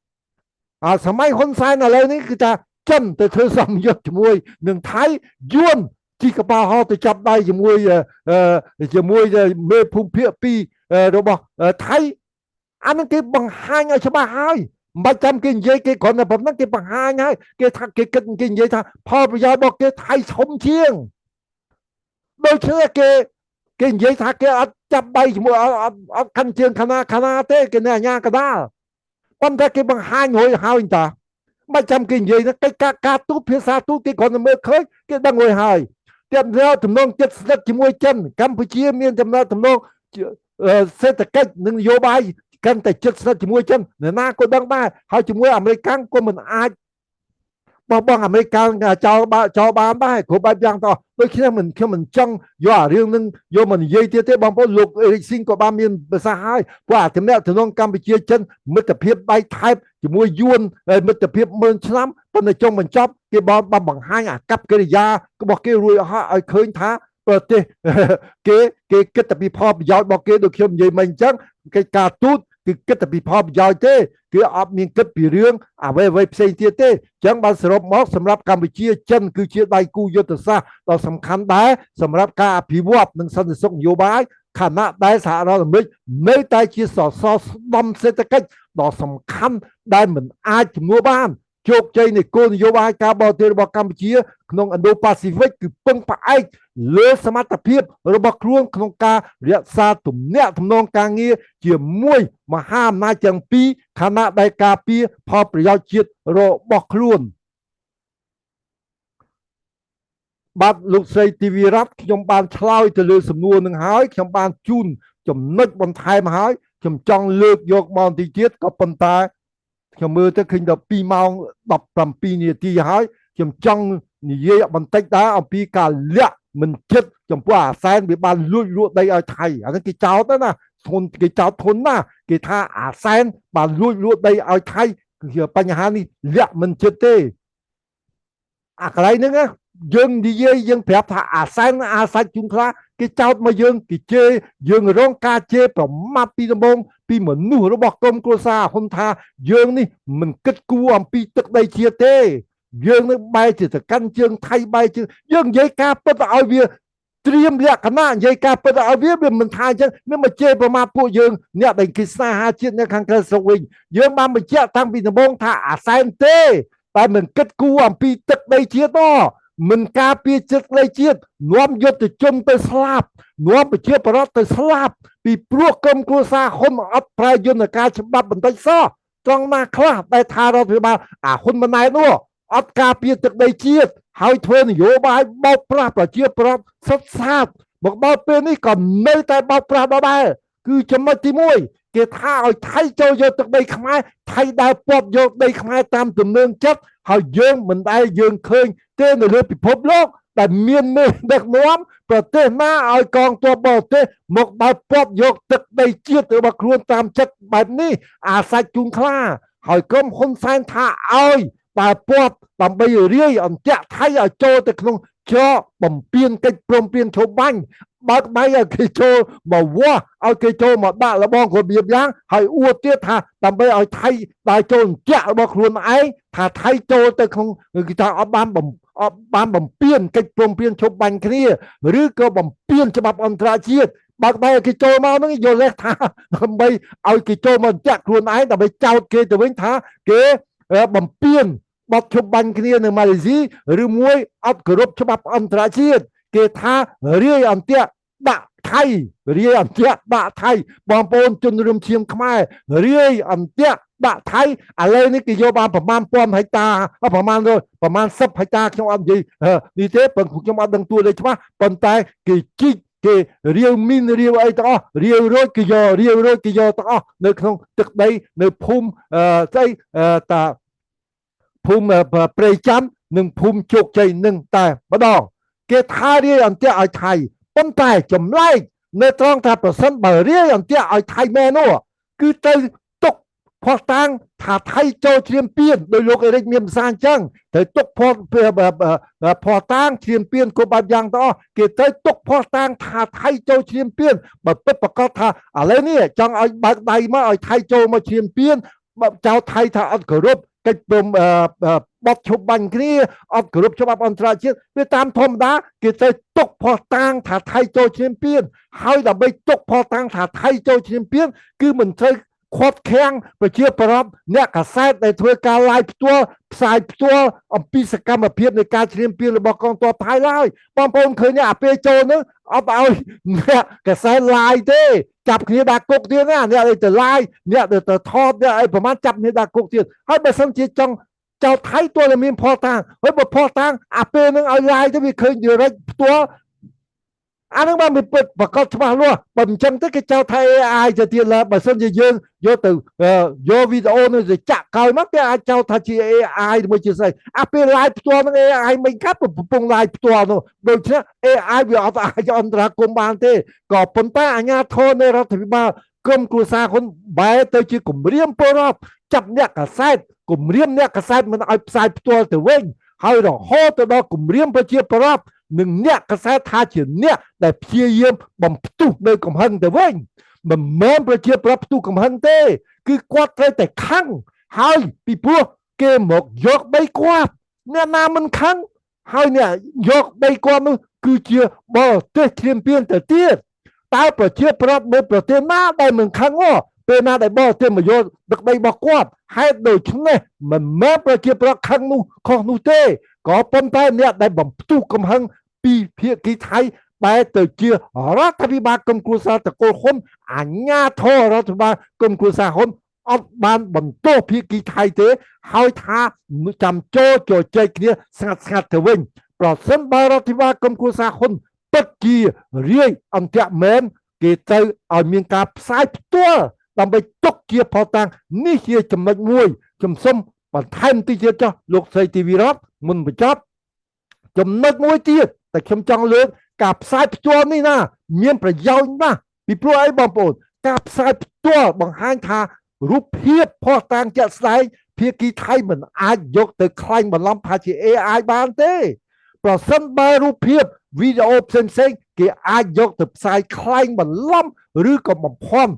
សម័យហ៊ុនសែនឥឡូវនេះគឺថាចិនទៅធ្វើសម្ពយុទ្ធជាមួយនឹងថៃយួនជីកប៉ាល់ហោះទៅចាប់ដៃជាមួយមេភូមិភាគ2របស់ថៃអានឹងគេបង្ហាញឲ្យច្បាស់ហើយមិនបាច់ចាំគេនិយាយគេគ្រាន់តែប៉ុណ្ណឹងគេបង្ហាញហើយគេថាគេគិតគេនិយាយថាផលប្រយោជន៍របស់គេថៃធំជាងដូច្នេះគេនិយាយថាគេអត់ចាប់ដៃជាមួយអត់ខាន់ជើងខាណាទេគេនៅអាញាកដាលប៉ុន្តែគេបង្ហាញរួចហើយតាមិនចាំគេនិយាយថាកិច្ចការទូតភាសាទូតគេគ្រាន់តែមើលឃើញគេដឹងរួចហើយតែទំនងចិត្តស្និទ្ធជាមួយចិនកម្ពុជាមានទំនងសេដ្ឋកិច្ចនិងនយោបាយកាន់តែចិត្តស្និទ្ធជាមួយចិនអ្នកណាក៏ដឹងដែរហើយជាមួយអាមេរិកក៏មិនអាចបោះបង់អាមេរិកចោលបានដែរគ្រប់បែបយ៉ាងទៅដូចគ្នាខ្ញុំមិនចង់យកអារឿងនឹងយកមកនិយាយទៀតទេបងប្អូនលោកអេរិកស៊ីនក៏បានមានប្រសាសន៍ហើយព្រោះអាទំនាក់ទំនងកម្ពុជាចិនមិត្តភាពដៃថែបជាមួយយួនមិត្តភាព10000ឆ្នាំប៉ុន្តែចុងបញ្ចប់គេបានបង្ហាញអាកប្បកិរិយារបស់គេរួចអស់ឲ្យឃើញថាប្រទេសគេគិតតែពីផលប្រយោជន៍របស់គេដូចខ្ញុំនិយាយមិញអញ្ចឹងកិច្ចការទូតគឺគិតតែពីផលប្រយោជន៍ទេគឺអត់មានគិតពីរឿងអ្វីផ្សេងទៀតទេអញ្ចឹងបានសរុបមកសម្រាប់កម្ពុជាចិនគឺជាដៃគូយុទ្ធសាស្ត្រដ៏សំខាន់ដែរសម្រាប់ការអភិវឌ្ឍនិងសន្តិសុខនយោបាយខណៈដែលសហរដ្ឋអាមេរិកនៅតែជាសសរស្តម្ភសេដ្ឋកិច្ចដ៏សំខាន់ដែលមិនអាចជំនួសបានជោគជ័យនៃគោលនយោបាយការបរទេសរបស់កម្ពុជាក្នុង Indo-Pacific គឺពឹងផ្អែកលើសមត្ថភាពរបស់ខ្លួនក្នុងការរក្សាទំនាក់ទំនងការងារជាមួយមហាអំណាចទាំងពីរខណៈដែលការពារផលប្រយោជន៍ជាតិរបស់ខ្លួនបាទលោកស្រីទីវីរ៉ាត់ខ្ញុំបានឆ្លើយទៅលើសំណួរនឹងហើយខ្ញុំបានជូនចំណុចបន្ថែមហើយខ្ញុំចង់លើកយកមកបន្តិចទៀតក៏ប៉ុន្តែខ្ញុំមើលទៅឃើញដល់2ម៉ោង17នាទីហើយខ្ញុំចង់និយាយបន្តិចដែរអំពីការលាក់មិនចិត្តចំពោះអាសែនវាបានលួចលក់ដីឲ្យថៃអានេះគេចោទណាគេចោទធន់ណាគេថាអាសែនបានលួចលក់ដីឲ្យថៃគឺបញ្ហានេះលាក់មិនចិត្តទេអាកន្លែងហ្នឹងយើងនិយាយយើងប្រាប់ថាអាសែនអាសាច់ជុំខ្លះគេចោទមកយើងគេជេរយើងរងការជេរប្រមាថពីដំបូងពីមនុស្សរបស់ក្រុមគ្រួសារហ៊ុនថាយើងនេះមិនគិតគូរអំពីទឹកដីជាតិទេយើងនឹងបែរជាទៅកាន់ជើងថៃបែរជាយើងនិយាយការពិតឲ្យវាត្រៀមលក្ខណៈនិយាយការពិតឲ្យវាមិនថាអញ្ចឹងមានមកជេរប្រមាថពួកយើងអ្នកដែលគេស្នេហាជាតិនៅខាងក្រៅស្រុកវិញយើងបានបញ្ជាក់តាំងពីដំបូងថាអាសែនទេតែមិនគិតគូរអំពីទឹកដីជាតិទេមិនការពារចិត្តដីជាតិនាំយុទ្ធជនទៅស្លាប់នាំប្រជាពលរដ្ឋទៅស្លាប់ពីព្រោះក្រុមគ្រួសារហ៊ុនអត់ប្រើយន្តការច្បាប់បន្តិចសោះត្រង់ណាខ្លះដែលថារដ្ឋាភិបាលអាហ៊ុនម៉ាណែតនោះ អត់ការពារទឹកដីជាតិហើយធ្វើនយោបាយបោកប្រាស់ប្រជាប្រដ្ឋសុទ្ធសាធមកដល់ពេលនេះក៏នៅតែបោកប្រាស់ដដែលគឺចំណុចទី1គេថាឲ្យថៃចូលយកទឹកដីខ្មែរថៃដើរពាត់យកដីខ្មែរតាមទំនើងចិត្តហើយយើងមិនដែលយើងឃើញទេនៅលើពិភពលោកដែលមានមេដឹកនាំប្រទេសណាឲ្យកងទ័ពបរទេសមកដើរពាត់យកទឹកដីជាតិរបស់ខ្លួនតាមចិត្តបែបនេះអាសាច់ជូនខ្លាហើយក្រុមហ៊ុនសែនថាឲ្យដើរពាត់ដើម្បីរាយអន្ទាក់ថៃឲ្យចូលទៅក្នុងច្រកបំពេញកិច្ចព្រមព្រៀងឈប់បាញ់បើកដៃឲ្យគេចូលមកវាស់ឲ្យគេចូលមកដាក់លបងរបៀបយ៉ាងហើយអួតទៀតថាដើម្បីឲ្យថៃដើរចូលអន្ទាក់របស់ខ្លួនឯងថាថៃចូលទៅក្នុងគេថាអត់បានបំពេញកិច្ចព្រមព្រៀងឈប់បាញ់គ្នាឬក៏បំពេញច្បាប់អន្តរជាតិបើកដៃឲ្យគេចូលមកហ្នឹងយល់ថាដើម្បីឲ្យគេចូលមកអន្ទាក់ខ្លួនឯងដើម្បីចោទគេទៅវិញថាគេបំពេញបទឈប់បាញ់គ្នានៅម៉ាឡេស៊ីឬមួយអត់គោរពច្បាប់អន្តរជាតិគេថារាយអន្ទាក់ដាក់ថៃរាយអន្ទាក់ដាក់ថៃបងប្អូនជនរួមឈាមខ្មែររាយអន្ទាក់ដាក់ថៃឥឡូវនេះគេយកបានប្រមាណ1000ហិកតាប្រមាណ10ហិកតាខ្ញុំអត់និយាយនេះទេប៉ុន្តែខ្ញុំអត់ដឹងទួលលេខច្បាស់ប៉ុន្តែគេជីកគេរាវមីនរាវអីទាំងអស់រាវរួចគេយករាវរួចគេយកទាំងអស់នៅក្នុងទឹកដីនៅភូមិស្អីតាភូមិព្រៃច័ន្ទនិងភូមិជោគជ័យនឹងតែម្ដងគេថារាយអន្ទាក់ឲ្យថៃប៉ុន្តែចម្លែកនៅត្រង់ថាប្រសិនបើរាយអន្ទាក់ឲ្យថៃមែននោះគឺទៅទុកផោះតាំងថាថៃចូលជ្រាមពៀនដោយលោកអេរិចមានភាសាអញ្ចឹងទៅទុកផោះតាំងជ្រាមពៀនគ្រប់បែបយ៉ាងទាំងអស់គេទៅទុកផោះតាំងថាថៃចូលជ្រាមពៀនបើពិតប្រកបថាឥឡូវនេះចង់ឲ្យបើកដៃមកឲ្យថៃចូលមកជ្រាមពៀនចៅថៃថាអត់គោរពកិច្ចព្រមបត់ឈប់បាញ់គ្នាអត់គោរពច្បាប់អន្តរជាតិវាតាមធម្មតាគេទៅទុកផោះតាំងថាថៃចូលឈាមពៀនហើយដើម្បីទុកផោះតាំងថាថៃចូលឈាមពៀនគឺមិនត្រូវខាត់ខាំងប្រជាប្រដ្ឋអ្នកកាសែតដែលធ្វើការ live ផ្ទាល់ផ្សាយផ្ទាល់អំពីសកម្មភាពនៃការឈាមពៀនរបស់កងទ័ពថៃឡើយបងប្អូនឃើញអាពេលចូលនោះអត់ឲ្យអ្នកកាសែត live ទេចាប់គ្នាដាក់គុកទៀតណាអ្នកទៅ live អ្នកទៅថតអ្នកអីប្រហែលចាប់គ្នាដាក់គុកទៀតហើយបើសិនជាចង់ចៅថៃទោះតែមានផោះតាំងហើយបើផោះតាំងអាពេលហ្នឹងឲ្យ live ទៅវាឃើញ direct ផ្ទាល់អានឹងបានពិតប្រកបច្បាស់លាស់បើមិនចឹងទៅគេចៅថៃ AI ទៅទៀតឡើយបើសិនជាយើងយកទៅយកវីដេអូនោះទៅចាក់ក្រោយមកគេអាចចៅថាជា AI មួយជាស្អីអាពេល live ផ្ទាល់ហ្នឹង AI មិនកាត់កំពុង live ផ្ទាល់នោះដូច្នេះ AI វាអត់អាចអន្តរាគមន៍បានទេក៏ប៉ុន្តែអាជ្ញាធរនៃរដ្ឋាភិបាលក្រុមគ្រួសារហ៊ុនបែរទៅជាគម្រាមពលរដ្ឋចាប់អ្នកកាសែតគម្រាមអ្នកកាសែតមិនឲ្យផ្សាយផ្ទាល់ទៅវិញហើយរហូតទៅដល់គម្រាមប្រជាពលរដ្ឋនឹងអ្នកកាសែតថាជាអ្នកដែលព្យាយាមបំផ្ទុះនៅកំហឹងទៅវិញមិនមែនប្រជាប្រដ្ឋផ្ទុះកំហឹងទេគឺគាត់ត្រូវតែខឹងហើយពីព្រោះគេមកយកដីគាត់អ្នកណាមិនខឹងហើយអ្នកយកដីគាត់នោះគឺជាបរទេសឈាមពៀនទៅទៀតតើប្រជាប្រដ្ឋនៅប្រទេសណាដែលមិនខឹងពេលណាដែលបរទេសមកយកទឹកដីរបស់គាត់ហេតុដូច្នេះមិនមែនប្រជាប្រដ្ឋខឹងនោះខុសនោះទេក៏ប៉ុន្តែអ្នកដែលបំផ្ទុះកំហឹងពីភាគីថៃបែរទៅជារដ្ឋាភិបាលក្រុមគ្រួសារតកូលហ៊ុនអាជ្ញាធររដ្ឋាភិបាលក្រុមគ្រួសារហ៊ុនអត់បានបន្ទោសភាគីថៃទេហើយថាចាំចូលជជែកគ្នាស្ងាត់ទៅវិញប្រសិនបើរដ្ឋាភិបាលក្រុមគ្រួសារហ៊ុនពិតជារាយអន្ទាក់មែនគេទៅឲ្យមានការផ្សាយផ្ទាល់ដើម្បីទុកជាផតាំងនេះជាចំណុចមួយខ្ញុំសូមបន្ថែមតិចទៀតចុះលោកស្រីទីវីរ៉ាត់មុនបញ្ចប់ចំណុចមួយទៀតតែខ្ញុំចង់លើកការផ្សាយផ្ទាល់នេះណាមានប្រយោជន៍ណាស់ពីព្រោះអីបងប្អូនការផ្សាយផ្ទាល់បង្ហាញថារូបភាពផុសតាងជាក់ស្ដែងភាគីថៃមិនអាចយកទៅខ្លាញ់បន្លំថាជា AI បានទេប្រសិនបើរូបភាពវីដេអូផ្សេងគេអាចយកទៅផ្សាយខ្លាញ់បន្លំឬក៏បំផន់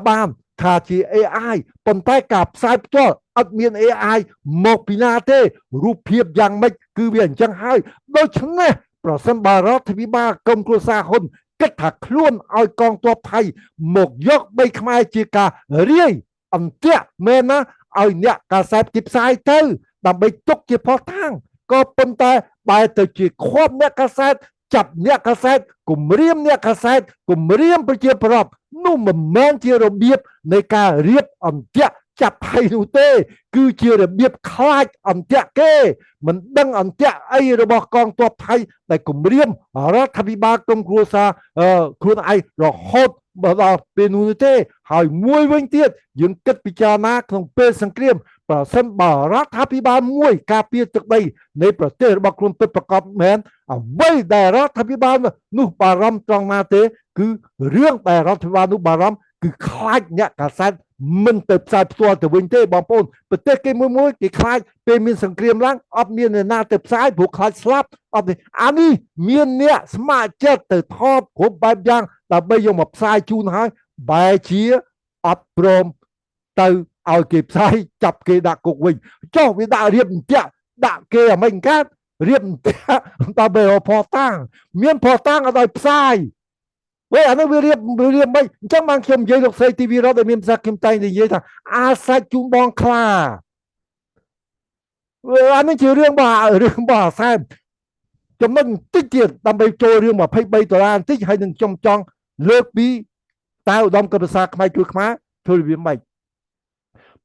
បានថាជា AI ប៉ុន្តែការផ្សាយផ្ទាល់អត់មាន AI មកពីណាទេរូបភាពយ៉ាងម៉េចគឺវាអញ្ចឹងហើយដូច្នេះប្រសិនបើរដ្ឋាភិបាលក្រុមគ្រួសារហ៊ុនគិតថាខ្លួនឲ្យកងទ័ពថៃមកយកដីខ្មែរជាការរាយអន្ទាក់មែនណាឲ្យអ្នកកាសែតគេផ្សាយទៅដើម្បីទុកជាផុសតាងក៏ប៉ុន្តែបែរទៅជាខប់អ្នកកាសែតចាប់អ្នកកាសែតគម្រាមអ្នកកាសែតគម្រាមប្រជាប្រដ្ឋនោះមិនមែនជារបៀបនៃការរៀបអន្ទាក់ ចាប់ហើយនោះទេគឺជារបៀបខ្លាចអន្តៈគេមិនដឹងអន្តៈអីរបស់កងទ័ពថៃដែលគម្រាមរដ្ឋាភិបាលក្រុមគ្រួសារខ្លួនឯងរហូតដល់ពេលនោះទេហើយមួយវិញទៀតយើងគិតពិចារណាក្នុងពេលសង្គ្រាមប្រសិនបើរដ្ឋាភិបាលមួយការពារទឹកដីនៃប្រទេសរបស់ខ្លួនពិតប្រាកដមែនអ្វីដែលរដ្ឋាភិបាលនោះបារម្ភត្រង់ណាទេគឺរឿងដែលរដ្ឋាភិបាលនោះបារម្ភគឺខ្លាចអ្នកកាសែតមិនទៅផ្សាយផ្ទាល់ទៅវិញទេបងប្អូនប្រទេសគេមួយគេខ្លាចពេលមានសង្គ្រាមឡើងអត់មានអ្នកណាទៅផ្សាយព្រោះខ្លាចស្លាប់អត់ទេអានេះមានអ្នកស្ម័គ្រចិត្តទៅថតគ្រប់បែបយ៉ាងដើម្បីយកមកផ្សាយជូនហើយបែរជាអត់ព្រមទៅឲ្យគេផ្សាយចាប់គេដាក់គុកវិញចុះវាដាក់រៀបអន្ទាក់ដាក់គេអាមិនកើតរៀបអន្ទាក់ដើម្បីរកផតាំងមានផតាំងឲ្យដល់ផ្សាយ喂អានោះវារៀបមិនអញ្ចឹងបានខ្ញុំនិយាយលោកស្រីទីវីរ៉ុតដែលមានភាសាខ្ញុំតែងនិយាយថាអាសាច់ជូនបងខ្លាអានេះជារឿងរបស់អាសែមចំណុចបន្តិចទៀតដើម្បីចូលរឿង$23បន្តិចហើយនឹងខ្ញុំចង់លើកពីតើឧត្តមគតិសាខ្មែរជួយខ្មែរធ្វើរបៀបម៉េច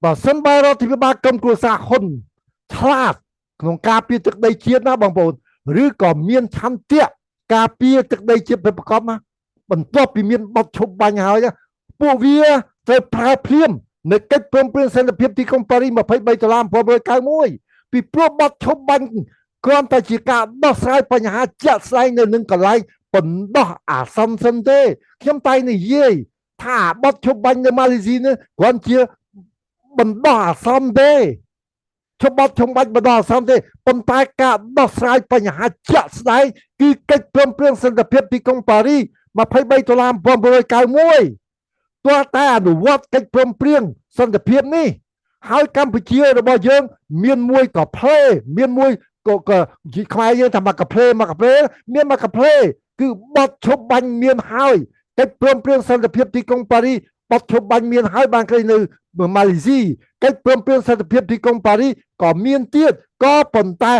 បើសិនបើរដ្ឋាភិបាលក្រុមគ្រួសារហ៊ុនឆ្លាតក្នុងការពារទឹកដីជាតិណាបងប្អូនឬក៏មានឆន្ទៈការពារទឹកដីជាតិប្រកបណាបន្ទាប់ពីមានបទឈប់បាញ់ហើយពួកវាត្រូវប្រើភ្លាមនៅកិច្ចព្រមព្រៀងសន្តិភាពទីក្រុងប៉ារីស$23.1991ពីព្រោះបទឈប់បាញ់គ្រាន់តែជាការដោះស្រាយបញ្ហាជាក់ស្ដែងនៅនឹងកន្លែងបណ្ដោះអាសន្នសិនទេខ្ញុំតែនិយាយថាបទឈប់បាញ់នៅម៉ាឡេស៊ីនេះគ្រាន់ជាបណ្ដោះអាសន្នទេឈប់បាត់ឈប់បាច់បណ្ដោះអាសន្នទេប៉ុន្តែការដោះស្រាយបញ្ហាជាក់ស្ដែងគឺកិច្ចព្រមព្រៀងសន្តិភាពទីក្រុងប៉ារីស$23.1991ទោះតែអនុវត្តកិច្ចព្រមព្រៀងសន្តិភាពនេះហើយកម្ពុជារបស់យើងមានមួយក៏ផ្លេមានមួយក៏ខ្មែរយើងថាមកកាផ្លេមានមកកាផ្លេគឺបទឈប់បាញ់មានហើយកិច្ចព្រមព្រៀងសន្តិភាពទីក្រុងប៉ារីសបទឈប់បាញ់មានហើយបានឃើញនៅម៉ាឡេស៊ីកិច្ចព្រមព្រៀងសន្តិភាពទីក្រុងប៉ារីសក៏មានទៀតក៏ប៉ុន្តែ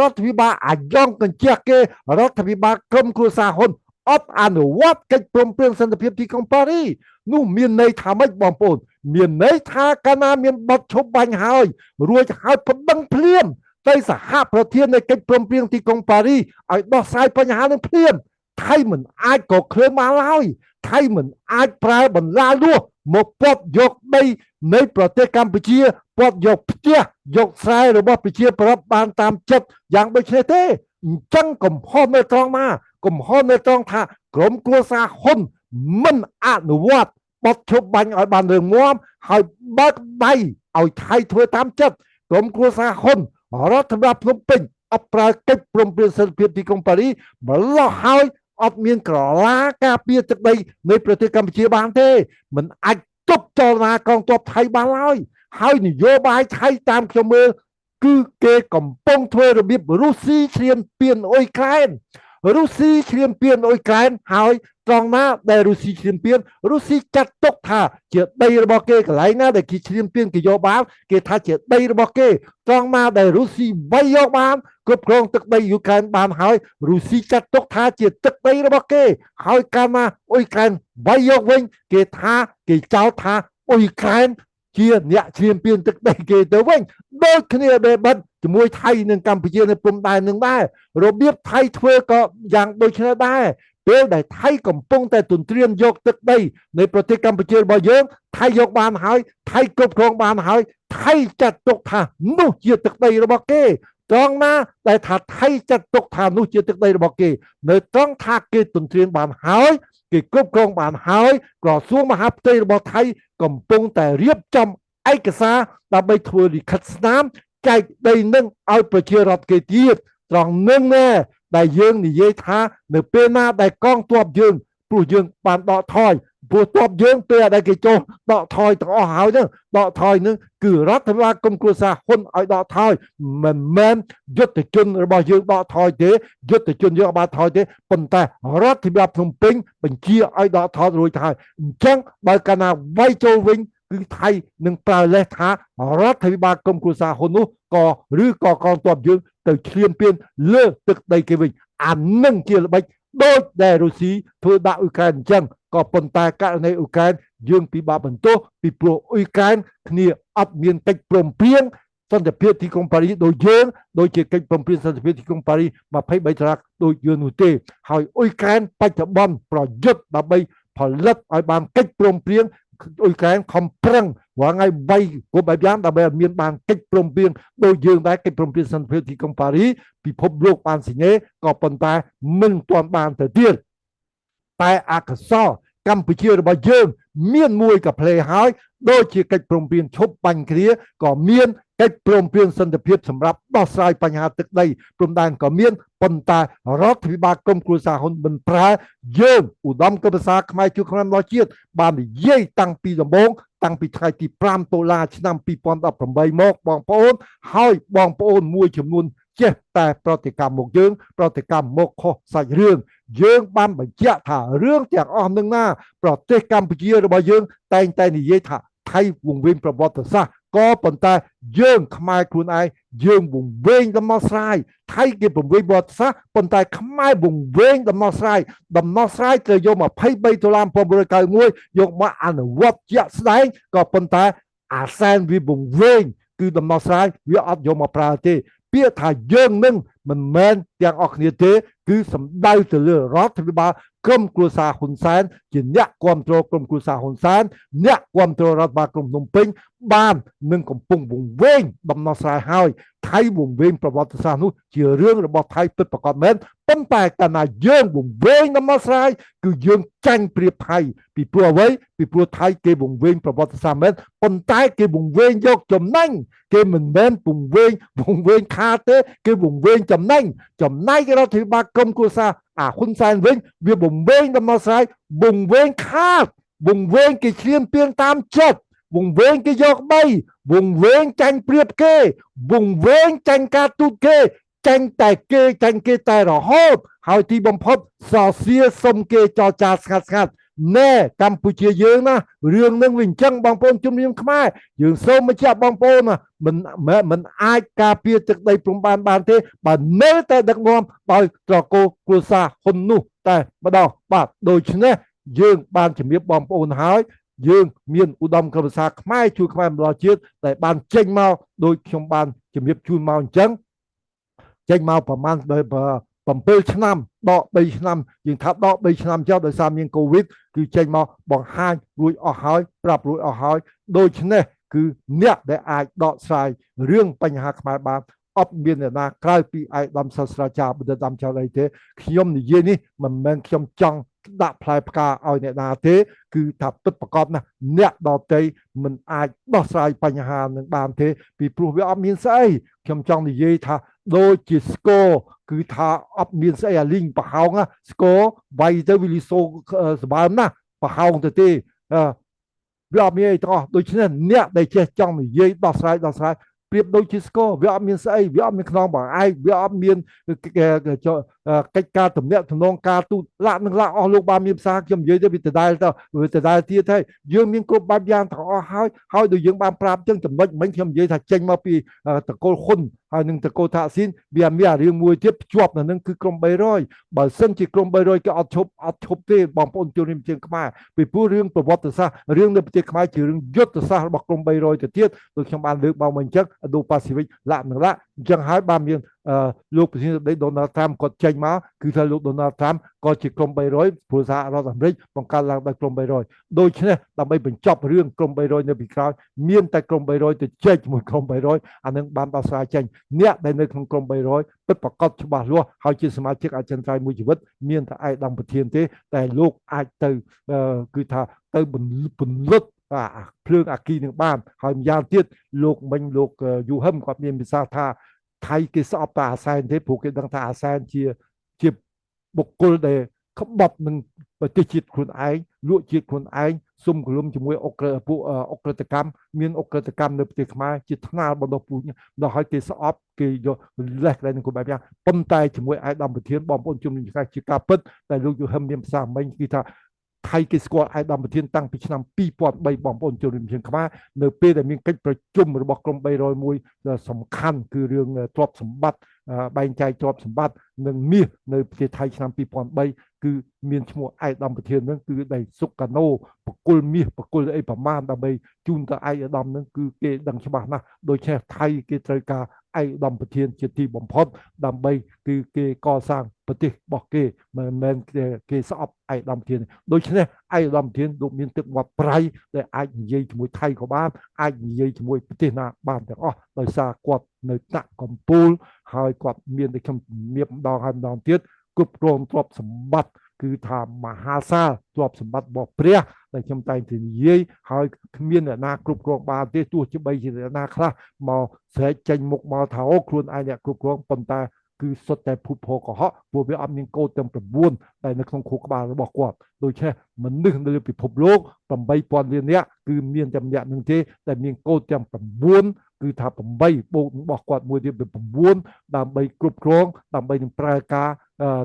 រដ្ឋាភិបាលអាយ៉ងកញ្ជះគេរដ្ឋាភិបាលក្រុមគ្រួសារហ៊ុនអត់អនុវត្តកិច្ចព្រមព្រៀងសន្តិភាពទីក្រុងប៉ារីសនោះមានន័យថាម៉េចបងប្អូនមានន័យថាកាលណាមានបទឈប់បាញ់ហើយរួចហើយប្តឹងភ្លាមទៅសហប្រធាននៃកិច្ចព្រមព្រៀងទីក្រុងប៉ារីសឲ្យដោះស្រាយបញ្ហានឹងភ្លាមថៃមិនអាចក៏ឃ្លានបានឡើយថៃមិនអាចប្រើបន្លាលួសមកពាត់យកដីនៃប្រទេសកម្ពុជាពាត់យកផ្ទះយកស្រែរបស់ប្រជាប្រដ្ឋបានតាមចិត្តយ៉ាងដូចនេះទេអញ្ចឹងកំហុសនៅត្រង់ណាកំហុសនៅត្រង់ថាក្រុមគ្រួសារហ៊ុនមិនអនុវត្តបទឈប់បាញ់ឲ្យបានរឹងមាំហើយបើកដៃឲ្យថៃធ្វើតាមចិត្តក្រុមគ្រួសារហ៊ុនរដ្ឋាភិបាលភ្នំពេញអត់ប្រើកិច្ចព្រមព្រៀងសន្តិភាពទីក្រុងប៉ារីសម្លោះហើយអត់មានក្រឡាការពារទឹកដីនៃប្រទេសកម្ពុជាបានទេមិនអាចទប់ចលនាកងទ័ពថៃបានឡើយហើយនយោបាយថៃតាមខ្ញុំមើលគឺគេកំពុងធ្វើរបៀបរុស្ស៊ីឈ្លានពានអ៊ុយក្រែនរុស្ស៊ីឈ្លានពានអ៊ុយក្រែនហើយត្រង់ណាដែលរុស្ស៊ីឈ្លានពានរុស្ស៊ីចាត់ទុកថាជាដីរបស់គេកន្លែងណាដែលគេឈ្លានពានគេយកបានគេថាជាដីរបស់គេត្រង់ណាដែលរុស្ស៊ីវាយយកបានគ្រប់គ្រងទឹកដីយូក្រែនបានហើយរុស្ស៊ីចាត់ទុកថាជាទឹកដីរបស់គេហើយកាលណាអ៊ុយក្រែនវាយយកវិញគេថាគេចោទថាអ៊ុយក្រែនជាអ្នកឈ្លានពានទឹកដីគេទៅវិញដូចគ្នាបែបជាមួយថៃនិងកម្ពុជានៅព្រំដែននឹងដែររបៀបថៃធ្វើក៏យ៉ាងដូចគ្នាដែរពេលដែលថៃកំពុងតែទន្ទ្រានយកទឹកដីនៃប្រទេសកម្ពុជារបស់យើងថៃយកបានហើយថៃគ្រប់គ្រងបានហើយថៃចាត់ទុកថានោះជាទឹកដីរបស់គេត្រង់ណាដែលថាថៃចាត់ទុកថានោះជាទឹកដីរបស់គេនៅត្រង់ថាគេទន្ទ្រានបានហើយគេគ្រប់គ្រងបានហើយក្រសួងមហាផ្ទៃរបស់ថៃកំពុងតែរៀបចំឯកសារដើម្បីធ្វើលិខិតស្នាមចែកដីនឹងឲ្យប្រជារដ្ឋគេទៀតត្រង់នឹងណាដែលយើងនិយាយថានៅពេលណាដែលកងទ័ពយើងព្រោះយើងបានដកថយព្រោះទ័ពយើងពេលដែលគេចូលដកថយទាំងអស់ហើយហ្នឹងដកថយនឹងគឺរដ្ឋាភិបាលគុំគ្រួសារហ៊ុនឲ្យដកថយមិនមែនយុទ្ធជនរបស់យើងដកថយទេយុទ្ធជនយើងអត់បានថយទេប៉ុន្តែរដ្ឋាភិបាលភ្នំពេញបញ្ជាឲ្យដកថយរួចទៅហើយអញ្ចឹងបើកាលណាវាយចូលវិញគឺថៃនឹងប្រើលេសថារដ្ឋាភិបាលគុំគ្រួសារហ៊ុននោះក៏ឬក៏កងទ័ពយើងទៅឈ្លានពានលើទឹកដីគេវិញអានឹងជាល្បិច ដូចដែលរុស្ស៊ីធ្វើដាក់អ៊ុយក្រែនអញ្ចឹងក៏ប៉ុន្តែករណីអ៊ុយក្រែនយើងពិបាកបន្ទោសពីព្រោះអ៊ុយក្រែនគ្នាអត់មានកិច្ចព្រមព្រៀងសន្តិភាពទីក្រុងប៉ារីសដូចយើងដូចជាកិច្ចព្រមព្រៀងសន្តិភាពទីក្រុងប៉ារីស23តារាដូចយើងនោះទេហើយអ៊ុយក្រែនបច្ចុប្បន្នប្រយុទ្ធដើម្បីផលិតឲ្យបានកិច្ចព្រមព្រៀងអ៊ុយក្រែនខំប្រឹងរាល់ថ្ងៃ3គ្រប់បែបយ៉ាងដើម្បីឲ្យមានបានកិច្ចព្រមព្រៀងដូចយើងដែរកិច្ចព្រមព្រៀងសន្តិភាពទីក្រុងប៉ារីសពិភពលោកបានសញ្ញេក៏ប៉ុន្តែមិនទាន់បានទៅទៀតតែអកុសលកម្ពុជារបស់យើងមានមួយកាផ្លេហើយដូចជាកិច្ចព្រមព្រៀងឈប់បាញ់គ្រាក៏មានកិច្ចព្រមព្រៀងសន្តិភាពសម្រាប់ដោះស្រាយបញ្ហាទឹកដីព្រំដែនក៏មានប៉ុន្តែរដ្ឋាភិបាលក្រមគ្រួសារហ៊ុនមិនប្រើយើងឧត្តមគតិសាសខ្មែរជួយខ្មែររបស់ជាតិបាននិយាយតាំងពីដំបូងតាំងពីថ្ងៃទី5តុលាឆ្នាំ2018មកបងប្អូនហើយបងប្អូនមួយចំនួនចេះតែប្រតិកម្មមកយើងប្រតិកម្មមកខុសសាច់រឿងយើងបានបញ្ជាក់ថារឿងទាំងអស់នឹងណាប្រទេសកម្ពុជារបស់យើងតែងតែនិយាយថាថៃវង្វេងប្រវត្តិសាស្ត្រក៏ប៉ុន្តែយើងខ្មែរខ្លួនឯងយើងវង្វេងដំណោះស្រាយថៃគេវង្វេងប្រវត្តិសាស្ត្រប៉ុន្តែខ្មែរវង្វេងដំណោះស្រាយត្រូវយក23ដុល្លារ1991យកមកអនុវត្តជាក់ស្ដែងក៏ប៉ុន្តែអាសែនវាវង្វេងគឺដំណោះស្រាយវាអត់យកមកប្រើទេពាក្យថាយើងនឹងមិនមែនទាំងអស់គ្នាទេគឺសំដៅទៅលើរដ្ឋាភិបាលក្រមគ្រួសារហ៊ុនសែនជាអ្នកគ្រប់គ្រងក្រមគ្រួសារហ៊ុនសែនអ្នកគ្រប់គ្រងរដ្ឋបាលក្រុងភ្នំពេញបាននឹងកំពុងវង្វេងដំណោះស្រាយហើយថៃវង្វេងប្រវត្តិសាស្ត្រនោះជារឿងរបស់ថៃពិតប្រាកដមែនប៉ុន្តែកាលណាយើងវង្វេងដំណោះស្រាយគឺយើងចាញ់ប្រៀបថៃពីព្រោះអ្វីពីព្រោះថៃគេវង្វេងប្រវត្តិសាស្ត្រមែនប៉ុន្តែគេវង្វេងយកចំណេញគេមិនមែនវង្វេងខាតទេគេវង្វេងចំណេញរដ្ឋាភិបាលក្រមគ្រួសារហ៊ុនសែនវិញវាវង្វេងដំណោះស្រាយវង្វេងខាតវង្វេងគេឈ្លានពានតាមចិត្តវង្វេងគេយកដីវង្វេងចាញ់ប្រៀបគេវង្វេងចាញ់ការទូតគេចាញ់គេតែរហូតហើយទីបំផុតសរសៀសុំគេចរចាស្ងាត់ណែកម្ពុជាយើងណារឿងនឹងវាអញ្ចឹងបងប្អូនជំនាញខ្មែរយើងសូមបញ្ជាក់បងប្អូនណាមិនអាចការពារទឹកដីព្រំបានទេបើនៅតែដឹកនាំដោយត្រកូលគ្រួសារហ៊ុននោះតែម្ដងបាទដូច្នេះយើងបានជំរាបបងប្អូនហើយយើងមានឧត្តមគតិសាសខ្មែរជួយខ្មែរម្ដងជាតិដែលបានចេញមកដោយខ្ញុំបានជំរាបជូនមកអញ្ចឹងចេញមកប្រហែល7ឆ្នាំដក3ឆ្នាំយើងថាដក3ឆ្នាំចោលដោយសារមានកូវីដគឺចេញមកបង្ហាញរួចអស់ហើយប្រាប់រួចអស់ហើយដូច្នេះគឺអ្នកដែលអាចដកស្រាយរឿងបញ្ហាខ្មែរបានអត់មានអ្នកណាក្រៅពីឯកឧត្តមសាស្ត្រាចារ្យបណ្ឌិតដំចៅអីទេខ្ញុំនិយាយនេះមិនមែនខ្ញុំចង់ដាក់ផ្លែផ្កាឲ្យអ្នកណាទេគឺថាពិតប្រាកដណាស់អ្នកដតីមិនអាចដោះស្រាយបញ្ហានឹងបានទេពីព្រោះវាអត់មានស្អីខ្ញុំចង់និយាយថាដូចជាស្គរគឺថាអត់មានស្អីអាលីងប្រហោងស្គរវាយទៅវាលីសូសម្បើមណាស់ប្រហោងទៅទេវាអត់មានអីទាំងអស់ដូច្នេះអ្នកដែលចេះចង់និយាយដោះស្រាយប្រៀបដូចជាស្គរវាអត់មានស្អីវាអត់មានខ្នងបង្អែកវាអត់មានកិច្ចការទំនាក់ទំនងការទូតឡាក់អស់លោកបានមានភាសាខ្ញុំនិយាយទៅវាដដែលទៀតហើយយើងមានគ្រប់បែបយ៉ាងទាំងអស់ហើយដូចយើងបានប្រាប់ចឹងចំណុចមិញខ្ញុំនិយាយថាចេញមកពីតកូលហ៊ុនហើយនឹងតកូលថាក់ស៊ីនវាមានរឿងមួយទៀតភ្ជាប់នៅនឹងគឺក្រុម300បើសិនជាក្រុម300គេអត់ឈប់ទេបងប្អូនជនរួមជើងខ្មែរពីព្រោះរឿងប្រវត្តិសាស្ត្ររឿងនៅប្រទេសខ្មែរជារឿងយុទ្ធសាស្ត្ររបស់ក្រុម300ទៅទៀតដូចខ្ញុំបានលើកមកមិញចឹងដូប៉ាស៊ីហ្វិកឡាក់អញ្ចឹងហើយបានមានលោកប្រធានាធិបតីដូណាល់ត្រាំគាត់ចេញមកគឺថាលោកដូណាល់ត្រាំក៏ជាក្រុម300ព្រោះសហរដ្ឋអាមេរិកបង្កើតឡើងដោយក្រុម300ដូច្នេះដើម្បីបញ្ចប់រឿងក្រុម300នៅពីក្រោយមានតែក្រុម300ទៅជែកជាមួយក្រុម300អានឹងបានដោះស្រាយចេញអ្នកដែលនៅក្នុងក្រុម300ពិតប្រាកដច្បាស់លាស់ហើយជាសមាជិកអចិន្ត្រៃយ៍មួយជីវិតមានតែឯកឧត្តមប្រធានទេតែលោកអាចទៅគឺថាទៅពន្លត់ភ្លើងអាគីនឹងបានហើយម្យ៉ាងទៀតលោកមិញលោកយូហឹមគាត់មានភាសាថាថៃគេស្អប់តែអាសែនទេព្រោះគេដឹងថាអាសែនជាបុគ្គលដែលក្បត់នឹងប្រទេសជាតិខ្លួនឯងលក់ជាតិខ្លួនឯងសុំគលំជាមួយពួកអក្រិតកម្មមានអក្រិតកម្មនៅប្រទេសខ្មែរជាថ្នាលបណ្ដោះពូជដល់ឲ្យគេស្អប់គេយកលេះកន្លែងនឹងគ្រប់បែបយ៉ាងប៉ុន្តែជាមួយឯកឧត្តមប្រធានបងប្អូនជំនុំជាការពិតតែលោកយូហឹមមានភាសាមិញគឺថាថៃគេស្គាល់ឯកឧត្តមប្រធានតាំងពីឆ្នាំ2003បងប្អូនជនរួមជាតិខ្មែរនៅពេលដែលមានកិច្ចប្រជុំរបស់ក្រុម301សំខាន់គឺរឿងទ្រព្យសម្បត្តិ បែងចែកទ្រព្យសម្បត្តិនិងមាសនៅប្រទេសថៃឆ្នាំ2003គឺមានឈ្មោះឯកឧត្តមប្រធានហ្នឹងគឺដៃសុកកាណូបកគលមាសបកគលអីប្រមាណដើម្បីជូនទៅឯកឧត្តមហ្នឹងគឺគេដឹងច្បាស់ណាស់ដូច្នេះថៃគេត្រូវការឯកឧត្តមប្រធានជាទីបំផុតដើម្បីគឺគេកសាងប្រទេសរបស់គេមិនមែនគេស្អប់ឯកឧត្តមប្រធានដូច្នេះឯកឧត្តមប្រធានលោកមានទឹកវត្តប្រៃដែលអាចនិយាយជាមួយថៃក៏បានអាចនិយាយជាមួយប្រទេសណាបានទាំងអស់ដោយសារគាត់នៅតាក់កំពូលហើយគាត់មានតែខ្ញុំជំរាបម្ដងហើយម្ដងទៀតគ្រប់គ្រងទ្រព្យសម្បត្តិគឺថាមហាសាលទ្រព្យសម្បត្តិរបស់ព្រះដែលខ្ញុំតែងតែនិយាយហើយគ្មានអ្នកណាគ្រប់គ្រងបានទេទោះជាបីជាអ្នកណាខ្លះមកស្រែកចេញមុខមកថាអូខ្លួនឯងអ្នកគ្រប់គ្រងប៉ុន្តែគឺសុទ្ធតែភូតភរកុហកព្រោះវាអត់មានកូដទាំង9តែនៅក្នុងខួរក្បាលរបស់គាត់ដូច្នេះមនុស្សនៅលើពិភពលោក8000លាននាក់គឺមានតែម្នាក់នឹងទេតែមានកូដទាំង9គឺថា8បូករបស់គាត់មួយទៀតវា9ដើម្បីគ្រប់គ្រងដើម្បីនឹងប្រើការ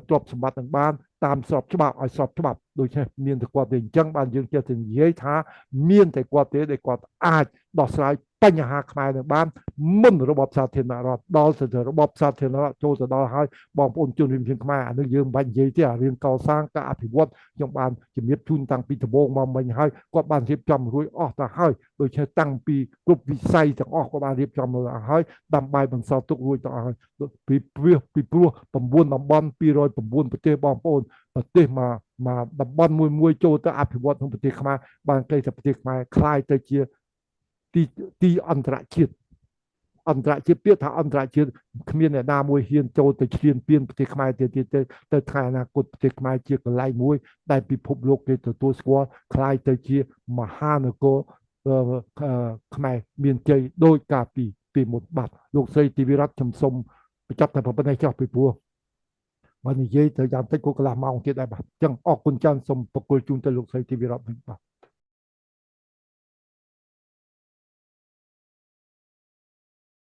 ទ្រព្យសម្បត្តិនឹងបានតាមស្របច្បាប់ឲ្យស្របច្បាប់ដូច្នេះមានតែគាត់ទេអញ្ចឹងបានយើងចេះតែនិយាយថាមានតែគាត់ទេដែលគាត់អាចដោះស្រាយបញ្ហាខ្មែរនឹងបានមុនរបបសាធារណរដ្ឋដល់ទៅរបបសាធារណរដ្ឋចូលទៅដល់ហើយបងប្អូនជនរួមជាតិខ្មែរអានេះយើងមិនបាច់និយាយទេអារឿងកសាងការអភិវឌ្ឍខ្ញុំបានជំរាបជូនតាំងពីដំបូងមកមិញហើយគាត់បានរៀបចំរួចអស់ទៅហើយដូច្នេះតាំងពីគ្រប់វិស័យទាំងអស់គាត់បានរៀបចំរួចអស់ហើយដើម្បីបន្សល់ទុករួចទៅអស់ហើយពីព្រោះ9តំបន់209ប្រទេសបងប្អូនប្រទេសមកតំបន់មួយចូលទៅអភិវឌ្ឍក្នុងប្រទេសខ្មែរបានគេថាប្រទេសខ្មែរคล้ายទៅជាទីអន្តរជាតិពាក្យថាអន្តរជាតិគ្មានអ្នកណាមួយហ៊ានចូលទៅឈ្លានពានប្រទេសខ្មែរទៀតទៅថ្ងៃអនាគតប្រទេសខ្មែរជាកន្លែងមួយដែលពិភពលោកគេទទួលស្គាល់คล้ายទៅជាមហានគរខ្មែរមានជ័យដោយការពីមុនបាទលោកស្រីទីវិរៈខ្ញុំសូមបញ្ចប់តែប៉ុណ្ណេះចុះពីព្រោះបើនិយាយទៅយ៉ាងតិចក៏កន្លះម៉ោងទៀតដែរបាទអញ្ចឹងអរគុណច្រើនសូមប្រគល់ជូនទៅលោកស្រីទីវិរៈវិញបាទ